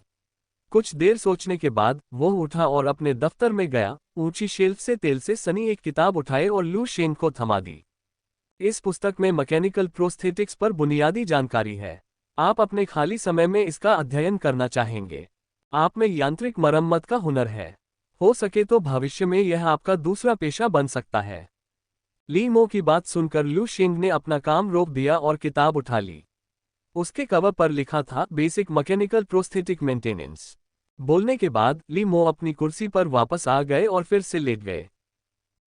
कुछ देर सोचने के बाद वह उठा और अपने दफ्तर में गया, ऊंची शेल्फ से तेल से सनी एक किताब उठाए और लू शेन को थमा दी। इस पुस्तक में मैकेनिकल प्रोस्थेटिक्स पर बुनियादी जानकारी है। आप अपने खाली समय में इसका अध्ययन करना चाहेंगे। आप में यांत्रिक मरम्मत का हुनर है। हो सके तो भविष्य में यह आपका दूसरा पेशा बन सकता है। ली मो की बात सुनकर लू शेंग ने अपना काम रोक दिया और किताब उठा ली। उसके कवर पर लिखा था बेसिक मैकेनिकल प्रोस्थेटिक मेंटेनेंस। बोलने के बाद ली मो अपनी कुर्सी पर वापस आ गए और फिर से लेट गए।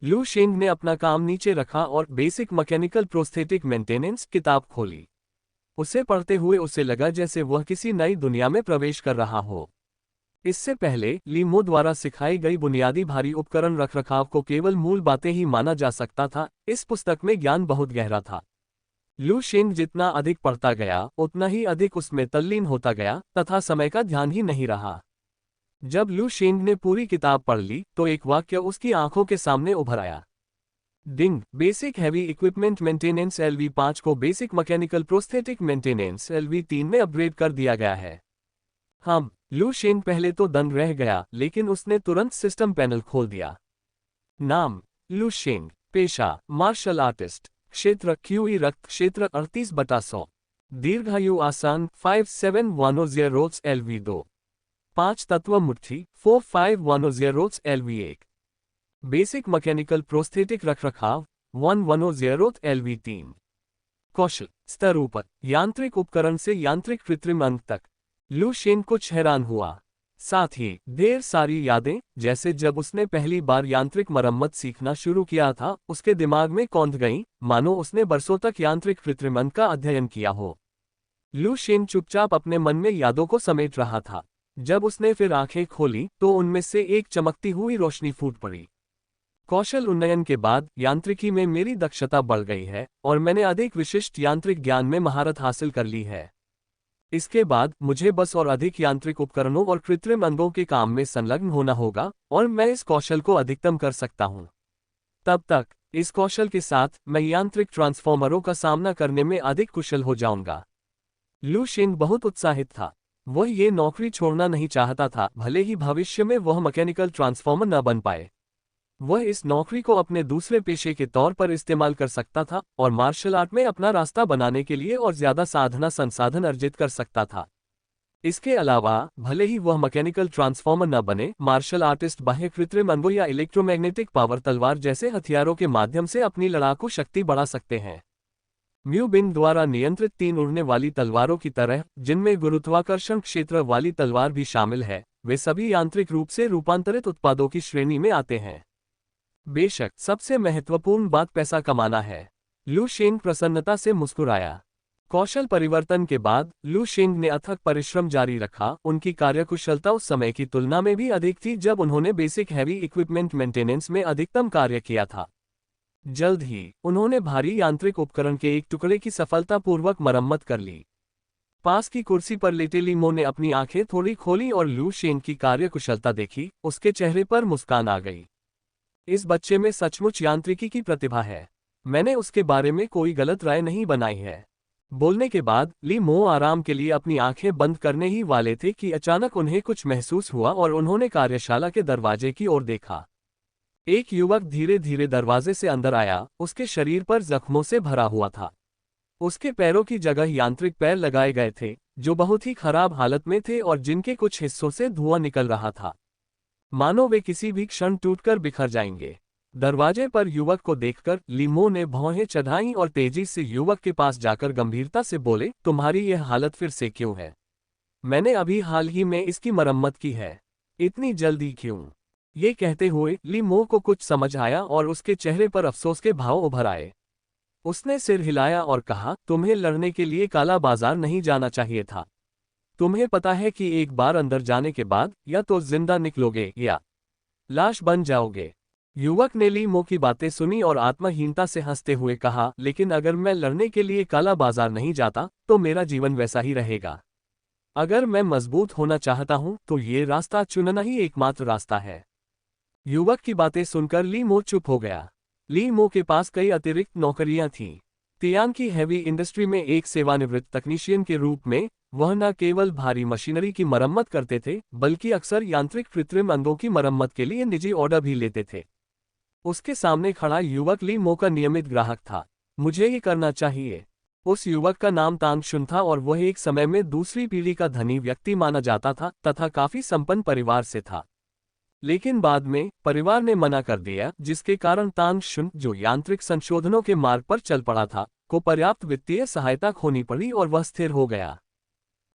लू शेंग ने अपना काम नीचे रखा और बेसिक मैकेनिकल प्रोस्थेटिक मेंटेनेंस किताब खोली। उसे पढ़ते हुए उसे लगा जैसे वह किसी नई दुनिया में प्रवेश कर रहा हो। इससे पहले ली मो द्वारा सिखाई गई बुनियादी भारी उपकरण रखरखाव को केवल मूल बातें ही माना जा सकता था। इस पुस्तक में ज्ञान बहुत गहरा था। लू शेंग जितना अधिक पढ़ता गया, उतना ही अधिक उसमें तल्लीन होता गया तथा समय का ध्यान ही नहीं रहा। जब लू शेंग ने पूरी किताब पढ़ ली तो एक वाक्य उसकी आंखों के सामने उभर आया। डिंग, basic heavy equipment maintenance LV5 को basic mechanical prosthetic maintenance LV3 में अपग्रेड कर दिया गया है। हम लू शेंग पहले तो दंग रह गया, लेकिन उसने तुरंत सिस्टम पैनल खोल दिया। नाम लू शेंग, पेशा मार्शल आर्टिस्ट, क्षेत्र QE रक्त क्षेत्र 38/100, दीर्घायु आसान 5710 रोट्स LV2, 5 तत्व मुट्ठी 4510 रोट्स LV1, बेसिक मैकेनिकल प्रोस्थेटिक रखरखाव 110 रोट्स LV3। कौशल स्तर ऊपर, यांत्रिक उपकरण से यांत्रिक कृत्रिम अंग तक। लू शेंग कुछ हैरान हुआ, साथ ही ढेर सारी यादें, जैसे जब उसने पहली बार यांत्रिक मरम्मत सीखना शुरू किया था, उसके दिमाग में कौंध गईं, मानो उसने बरसों तक यांत्रिक कृत्रिम अंग का अध्ययन किया हो। लू शेंग चुपचाप अपने मन में यादों को समेट रहा था। जब उसने फिर आंखें खोली तो उनमें से एक चमकती हुई रोशनी फूट पड़ी। कौशल उन्नयन के बाद यांत्रिकी में मेरी दक्षता बढ़ गई है और मैंने अधिक विशिष्ट यांत्रिक ज्ञान में महारत हासिल कर ली है। इसके बाद मुझे बस और अधिक यांत्रिक उपकरणों और कृत्रिम अंगों के काम में संलग्न होना होगा और मैं इस कौशल को अधिकतम कर सकता हूं। तब तक इस कौशल के साथ मैं यांत्रिक ट्रांसफॉर्मरों का सामना करने में अधिक कुशल हो जाऊंगा। लू शेंग बहुत उत्साहित था। वह ये नौकरी छोड़ना नहीं चाहता था, भले ही भविष्य में वह मैकेनिकल ट्रांसफॉर्मर न बन पाए। वह इस नौकरी को अपने दूसरे पेशे के तौर पर इस्तेमाल कर सकता था और मार्शल आर्ट में अपना रास्ता बनाने के लिए और ज्यादा साधना संसाधन अर्जित कर सकता था। इसके अलावा भले ही वह मैकेनिकल ट्रांसफॉर्मर न बने, मार्शल आर्टिस्ट बाह्य कृत्रिम अंगों या इलेक्ट्रोमैग्नेटिक पावर तलवार जैसे हथियारों के माध्यम से अपनी लड़ाकू शक्ति बढ़ा सकते हैं। म्यू बिन द्वारा नियंत्रित 3 उड़ने वाली तलवारों की तरह, जिनमें गुरुत्वाकर्षण क्षेत्र वाली तलवार भी शामिल है, वे सभी यांत्रिक रूप से रूपांतरित उत्पादों की श्रेणी में आते हैं। बेशक सबसे महत्वपूर्ण बात पैसा कमाना है। लू शेंग प्रसन्नता से मुस्कुराया। कौशल परिवर्तन के बाद लू शेंग ने अथक परिश्रम जारी रखा। उनकी कार्यकुशलता उस समय की तुलना में भी अधिक थी जब उन्होंने बेसिक हैवी इक्विपमेंट मेंटेनेंस में अधिकतम कार्य किया था। जल्द ही उन्होंने भारी यांत्रिक उपकरण के एक टुकड़े की सफलतापूर्वक मरम्मत कर ली। पास की कुर्सी पर लेटे लीमो ने अपनी आंखें थोड़ी खोली और लू शेंग की कार्यकुशलता देखी। उसके चेहरे पर मुस्कान आ गई। इस बच्चे में सचमुच यांत्रिकी की प्रतिभा है। मैंने उसके बारे में कोई गलत राय नहीं बनाई है। बोलने के बाद ली मो आराम के लिए अपनी आंखें बंद करने ही वाले थे कि अचानक उन्हें कुछ महसूस हुआ और उन्होंने कार्यशाला के दरवाजे की ओर देखा। एक युवक धीरे धीरे दरवाजे से अंदर आया। उसके शरीर पर जख्मों से भरा हुआ था। उसके पैरों की जगह यांत्रिक पैर लगाए गए थे, जो बहुत ही खराब हालत में थे और जिनके कुछ हिस्सों से धुआं निकल रहा था, मानो वे किसी भी क्षण टूटकर बिखर जाएंगे। दरवाजे पर युवक को देखकर लीमो ने भौहें चढ़ाईं और तेजी से युवक के पास जाकर गंभीरता से बोले, तुम्हारी यह हालत फिर से क्यों है? मैंने अभी हाल ही में इसकी मरम्मत की है, इतनी जल्दी क्यों? ये कहते हुए लीमो को कुछ समझ आया और उसके चेहरे पर अफसोस के भाव उभर आए। उसने सिर हिलाया और कहा, तुम्हें लड़ने के लिए काला बाजार नहीं जाना चाहिए था। तुम्हें पता है कि एक बार अंदर जाने के बाद या तो जिंदा निकलोगे या लाश बन जाओगे। युवक ने लीमो की बातें सुनी और आत्महीनता से हंसते हुए कहा, लेकिन अगर मैं लड़ने के लिए काला बाजार नहीं जाता तो मेरा जीवन वैसा ही रहेगा। अगर मैं मजबूत होना चाहता हूं तो ये रास्ता चुनना ही एकमात्र रास्ता है। युवक की बातें सुनकर लीमो चुप हो गया। लीमो के पास कई अतिरिक्त नौकरियां थीं। तियान की हैवी इंडस्ट्री में एक सेवानिवृत्त तकनीशियन के रूप में वह न केवल भारी मशीनरी की मरम्मत करते थे, बल्कि अक्सर यांत्रिक कृत्रिम अंगों की मरम्मत के लिए निजी ऑर्डर भी लेते थे। उसके सामने खड़ा युवक लीमो का नियमित ग्राहक था। मुझे ये करना चाहिए। उस युवक का नाम तांग शुन था और वह एक समय में दूसरी पीढ़ी का धनी व्यक्ति माना जाता था तथा काफी संपन्न परिवार से था। लेकिन बाद में परिवार ने मना कर दिया, जिसके कारण तांग शुन, जो यांत्रिक संशोधनों के मार्ग पर चल पड़ा था, को पर्याप्त वित्तीय सहायता खोनी पड़ी और वह स्थिर हो गया।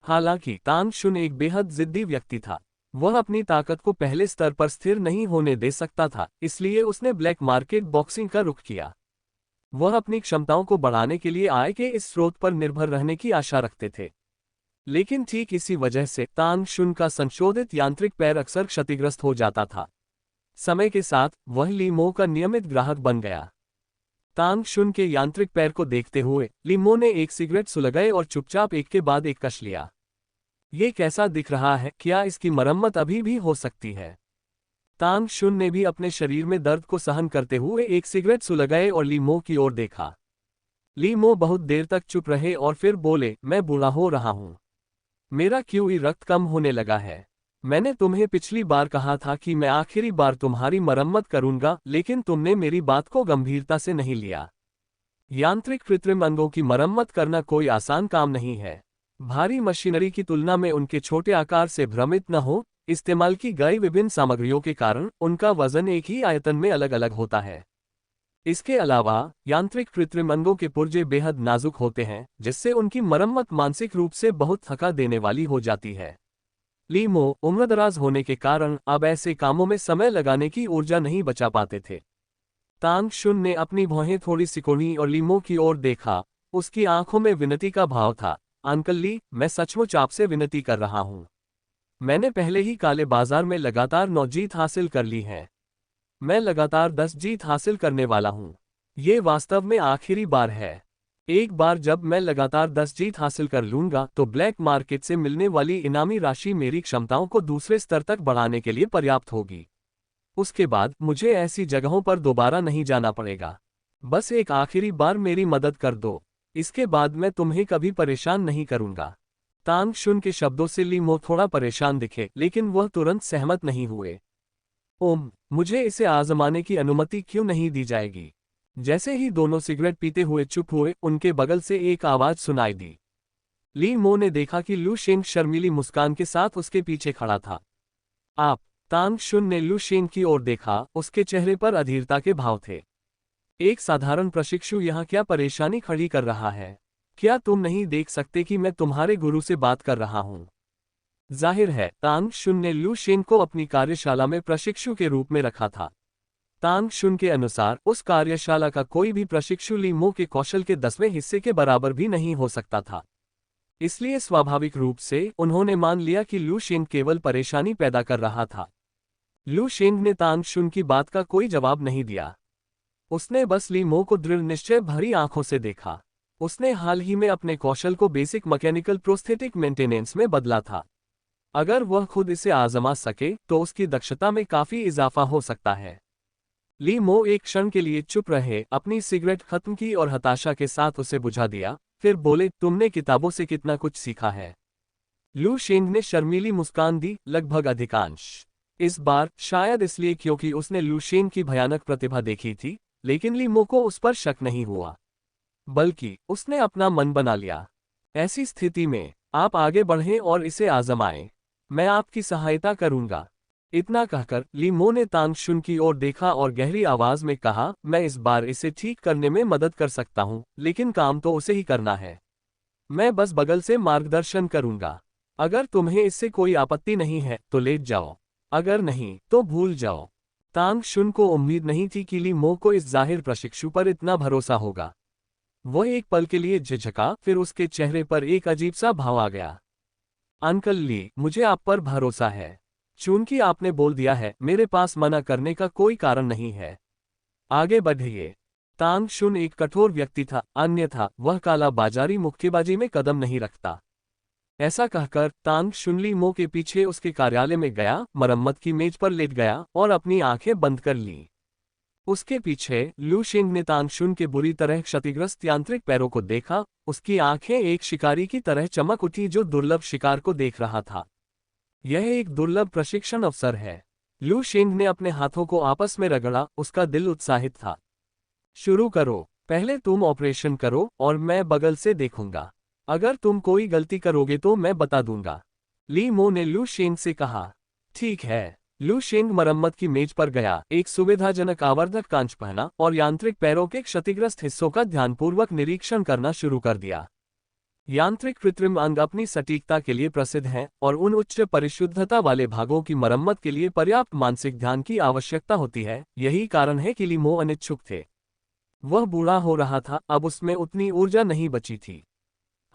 हालांकि तांग शुन एक बेहद जिद्दी व्यक्ति था। वह अपनी ताकत को पहले स्तर पर स्थिर नहीं होने दे सकता था, इसलिए उसने ब्लैक मार्केट बॉक्सिंग का रुख किया। वह अपनी क्षमताओं को बढ़ाने के लिए आय के इस स्रोत पर निर्भर रहने की आशा रखते थे। लेकिन ठीक इसी वजह से तांग शुन का संशोधित यांत्रिक पैर अक्सर क्षतिग्रस्त हो जाता था। समय के साथ वह लीमो का नियमित ग्राहक बन गया। तांग शुन के यांत्रिक पैर को देखते हुए लीमो ने एक सिगरेट सुलगाए और चुपचाप एक के बाद एक कश लिया। ये कैसा दिख रहा है, क्या इसकी मरम्मत अभी भी हो सकती है? तांग शुन ने भी अपने शरीर में दर्द को सहन करते हुए एक सिगरेट सुलगाए और ली मो की ओर देखा। ली मो बहुत देर तक चुप रहे और फिर बोले, मैं बूढ़ा हो रहा हूं। मेरा क्यूई रक्त कम होने लगा है। मैंने तुम्हें पिछली बार कहा था कि मैं आखिरी बार तुम्हारी मरम्मत करूंगा, लेकिन तुमने मेरी बात को गंभीरता से नहीं लिया। यांत्रिक कृत्रिम अंगों की मरम्मत करना कोई आसान काम नहीं है। भारी मशीनरी की तुलना में उनके छोटे आकार से भ्रमित न हो। इस्तेमाल की गई विभिन्न सामग्रियों के कारण उनका वजन एक ही आयतन में अलग अलग होता है। इसके अलावा यांत्रिक कृत्रिम अंगों के पुर्जे बेहद नाजुक होते हैं, जिससे उनकी मरम्मत मानसिक रूप से बहुत थका देने वाली हो जाती है। ली मो उम्रदराज होने के कारण अब ऐसे कामों में समय लगाने की ऊर्जा नहीं बचा पाते थे। तांग शुन ने अपनी भौहें थोड़ी सिकोड़ी और ली मो की ओर देखा। उसकी आंखों में विनती का भाव था। अंकल ली, मैं सचमुच आपसे विनती कर रहा हूं। मैंने पहले ही काले बाजार में लगातार 9 जीत हासिल कर ली है। मैं लगातार 10 जीत हासिल करने वाला हूं। ये वास्तव में आखिरी बार है। एक बार जब मैं लगातार 10 जीत हासिल कर लूंगा तो ब्लैक मार्केट से मिलने वाली इनामी राशि मेरी क्षमताओं को दूसरे स्तर तक बढ़ाने के लिए पर्याप्त होगी। उसके बाद मुझे ऐसी जगहों पर दोबारा नहीं जाना पड़ेगा। बस एक आखिरी बार मेरी मदद कर दो। इसके बाद मैं तुम्हें कभी परेशान नहीं करूंगा। तांग शुन के शब्दों से ली मो थोड़ा परेशान दिखे, लेकिन वह तुरंत सहमत नहीं हुए। मुझे इसे आजमाने की अनुमति क्यों नहीं दी जाएगी? जैसे ही दोनों सिगरेट पीते हुए चुप हुए, उनके बगल से एक आवाज सुनाई दी। ली मो ने देखा कि लू शेंग शर्मीली मुस्कान के साथ उसके पीछे खड़ा था। आप? तांग शुन ने लू शेंग की ओर देखा, उसके चेहरे पर अधीरता के भाव थे। एक साधारण प्रशिक्षु यहाँ क्या परेशानी खड़ी कर रहा है? क्या तुम नहीं देख सकते कि मैं तुम्हारे गुरु से बात कर रहा हूँ? जाहिर है, तांग शुन ने लू शेंग को अपनी कार्यशाला में प्रशिक्षु के रूप में रखा था। तांग शुन के अनुसार उस कार्यशाला का कोई भी प्रशिक्षु ली मो के कौशल के 10वें हिस्से के बराबर भी नहीं हो सकता था। इसलिए स्वाभाविक रूप से उन्होंने मान लिया कि लू शेंग केवल परेशानी पैदा कर रहा था। लू शेंग ने तांग शुन की बात का कोई जवाब नहीं दिया। उसने बस ली मो को दृढ़ निश्चय भरी आंखों से देखा। उसने हाल ही में अपने कौशल को बेसिक मैकेनिकल प्रोस्थेटिक मेंटेनेंस में बदला था। अगर वह खुद इसे आजमा सके तो उसकी दक्षता में काफी इजाफा हो सकता है। ली मो एक क्षण के लिए चुप रहे, अपनी सिगरेट खत्म की और हताशा के साथ उसे बुझा दिया। फिर बोले, तुमने किताबों से कितना कुछ सीखा है? लू शेंग ने शर्मीली मुस्कान दी, लगभग अधिकांश। इस बार शायद इसलिए क्योंकि उसने लू शेंग की भयानक प्रतिभा देखी थी, लेकिन ली मो को उस पर शक नहीं हुआ, बल्कि उसने अपना मन बना लिया। ऐसी स्थिति में आप आगे बढ़ें और इसे आजमाएं। मैं आपकी सहायता करूंगा। इतना कहकर ली मो ने तांग शुन की ओर देखा और गहरी आवाज में कहा, मैं इस बार इसे ठीक करने में मदद कर सकता हूं, लेकिन काम तो उसे ही करना है। मैं बस बगल से मार्गदर्शन करूंगा। अगर तुम्हें इससे कोई आपत्ति नहीं है तो लेट जाओ, अगर नहीं तो भूल जाओ। तांग शुन को उम्मीद नहीं थी कि ली मो को इस जाहिर प्रशिक्षु पर इतना भरोसा होगा। वह एक पल के लिए झिझका, फिर उसके चेहरे पर एक अजीब सा भाव आ गया। अंकल ली, मुझे आप पर भरोसा है। चूंकि आपने बोल दिया है, मेरे पास मना करने का कोई कारण नहीं है। आगे बढ़िए। तांग शुन एक कठोर व्यक्ति था, अन्यथा वह काला बाजारी मुक्केबाजी में कदम नहीं रखता। ऐसा कहकर तांग शुन ली मो के पीछे उसके कार्यालय में गया, मरम्मत की मेज पर लेट गया और अपनी आंखें बंद कर ली। उसके पीछे लू शेंग ने तांग शुन के बुरी तरह क्षतिग्रस्त यांत्रिक पैरों को देखा। उसकी आंखें एक शिकारी की तरह चमक उठी जो दुर्लभ शिकार को देख रहा था। यह एक दुर्लभ प्रशिक्षण अवसर है। लू शेंग ने अपने हाथों को आपस में रगड़ा, उसका दिल उत्साहित था। शुरू करो। पहले तुम ऑपरेशन करो और मैं बगल से देखूंगा। अगर तुम कोई गलती करोगे तो मैं बता दूंगा। ली मो ने लू शेंग से कहा। ठीक है। लू शेंग मरम्मत की मेज पर गया, एक सुविधाजनक आवर्धक कांच पहना और यांत्रिक पैरों के क्षतिग्रस्त हिस्सों का ध्यानपूर्वक निरीक्षण करना शुरू कर दिया। यांत्रिक कृत्रिम अंग अपनी सटीकता के लिए प्रसिद्ध हैं और उन उच्च परिशुद्धता वाले भागों की मरम्मत के लिए पर्याप्त मानसिक ध्यान की आवश्यकता होती है। यही कारण है कि ली मो अनिच्छुक थे। वह बूढ़ा हो रहा था, अब उसमें उतनी ऊर्जा नहीं बची थी।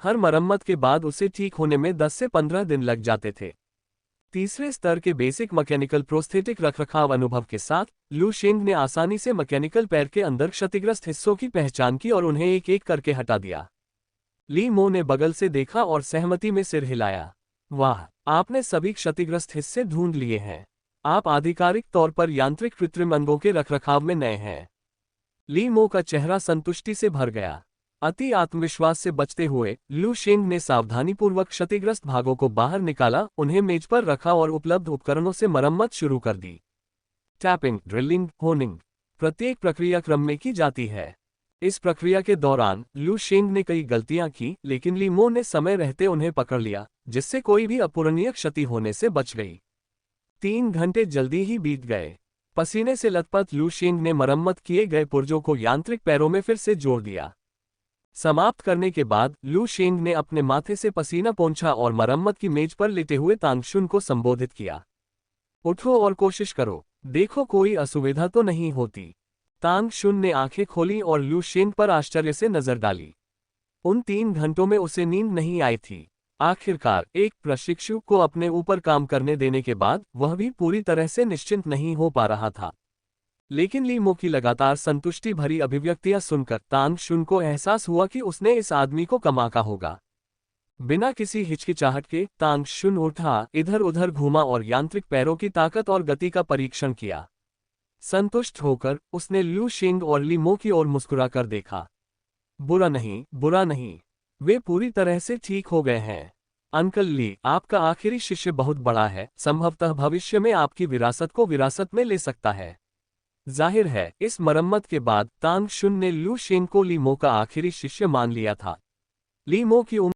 हर मरम्मत के बाद उसे ठीक होने में 10 से 15 दिन लग जाते थे। तीसरे स्तर के बेसिक मैकेनिकल प्रोस्थेटिक रखरखाव अनुभव के साथ लू शेंग ने आसानी से मैकेनिकल पैर के अंदर क्षतिग्रस्त हिस्सों की पहचान की और उन्हें एक एक करके हटा दिया। ली मो ने बगल से देखा और सहमति में सिर हिलाया। वाह, आपने सभी क्षतिग्रस्त हिस्से ढूंढ लिए हैं। आप आधिकारिक तौर पर यांत्रिक कृत्रिम अंगों के रखरखाव में नए हैं। ली मो का चेहरा संतुष्टि से भर गया। अति आत्मविश्वास से बचते हुए लू शेंग ने सावधानीपूर्वक क्षतिग्रस्त भागों को बाहर निकाला, उन्हें मेज पर रखा और उपलब्ध उपकरणों से मरम्मत शुरू कर दी। टैपिंग, ड्रिलिंग, होनिंग प्रत्येक प्रक्रिया क्रम में की जाती है। इस प्रक्रिया के दौरान लू शेंग ने कई गलतियां की, लेकिन ली मो ने समय रहते उन्हें पकड़ लिया, जिससे कोई भी अपूरणीय क्षति होने से बच गई। 3 घंटे जल्दी ही बीत गए। पसीने से लथपथ लू शेंग ने मरम्मत किए गए पुर्जों को यांत्रिक पैरों में फिर से जोड़ दिया। समाप्त करने के बाद लू शेंग ने अपने माथे से पसीना पोंछा और मरम्मत की मेज पर लेटे हुए तांगशुन को संबोधित किया। उठो और कोशिश करो, देखो कोई असुविधा तो नहीं होती। तांगशुन ने आंखें खोली और लू शेंग पर आश्चर्य से नजर डाली। उन 3 घंटों में उसे नींद नहीं आई थी। आखिरकार एक प्रशिक्षु को अपने ऊपर काम करने देने के बाद वह भी पूरी तरह से निश्चिंत नहीं हो पा रहा था। लेकिन ली मो की लगातार संतुष्टि भरी अभिव्यक्तियां सुनकर तांगशुन को एहसास हुआ कि उसने इस आदमी को कमाका होगा। बिना किसी हिचकिचाहट के तांगशुन उठा, इधर उधर घूमा और यांत्रिक पैरों की ताकत और गति का परीक्षण किया। संतुष्ट होकर उसने लू शेंग और ली मो की ओर मुस्कुराकर देखा। बुरा नहीं, बुरा नहीं, वे पूरी तरह से ठीक हो गए हैं। अंकल ली, आपका आखिरी शिष्य बहुत बड़ा है, संभवतः भविष्य में आपकी विरासत को विरासत में ले सकता है। जाहिर है, इस मरम्मत के बाद तांगशुन ने लू शेंग को ली मो का आखिरी शिष्य मान लिया था। ली मो की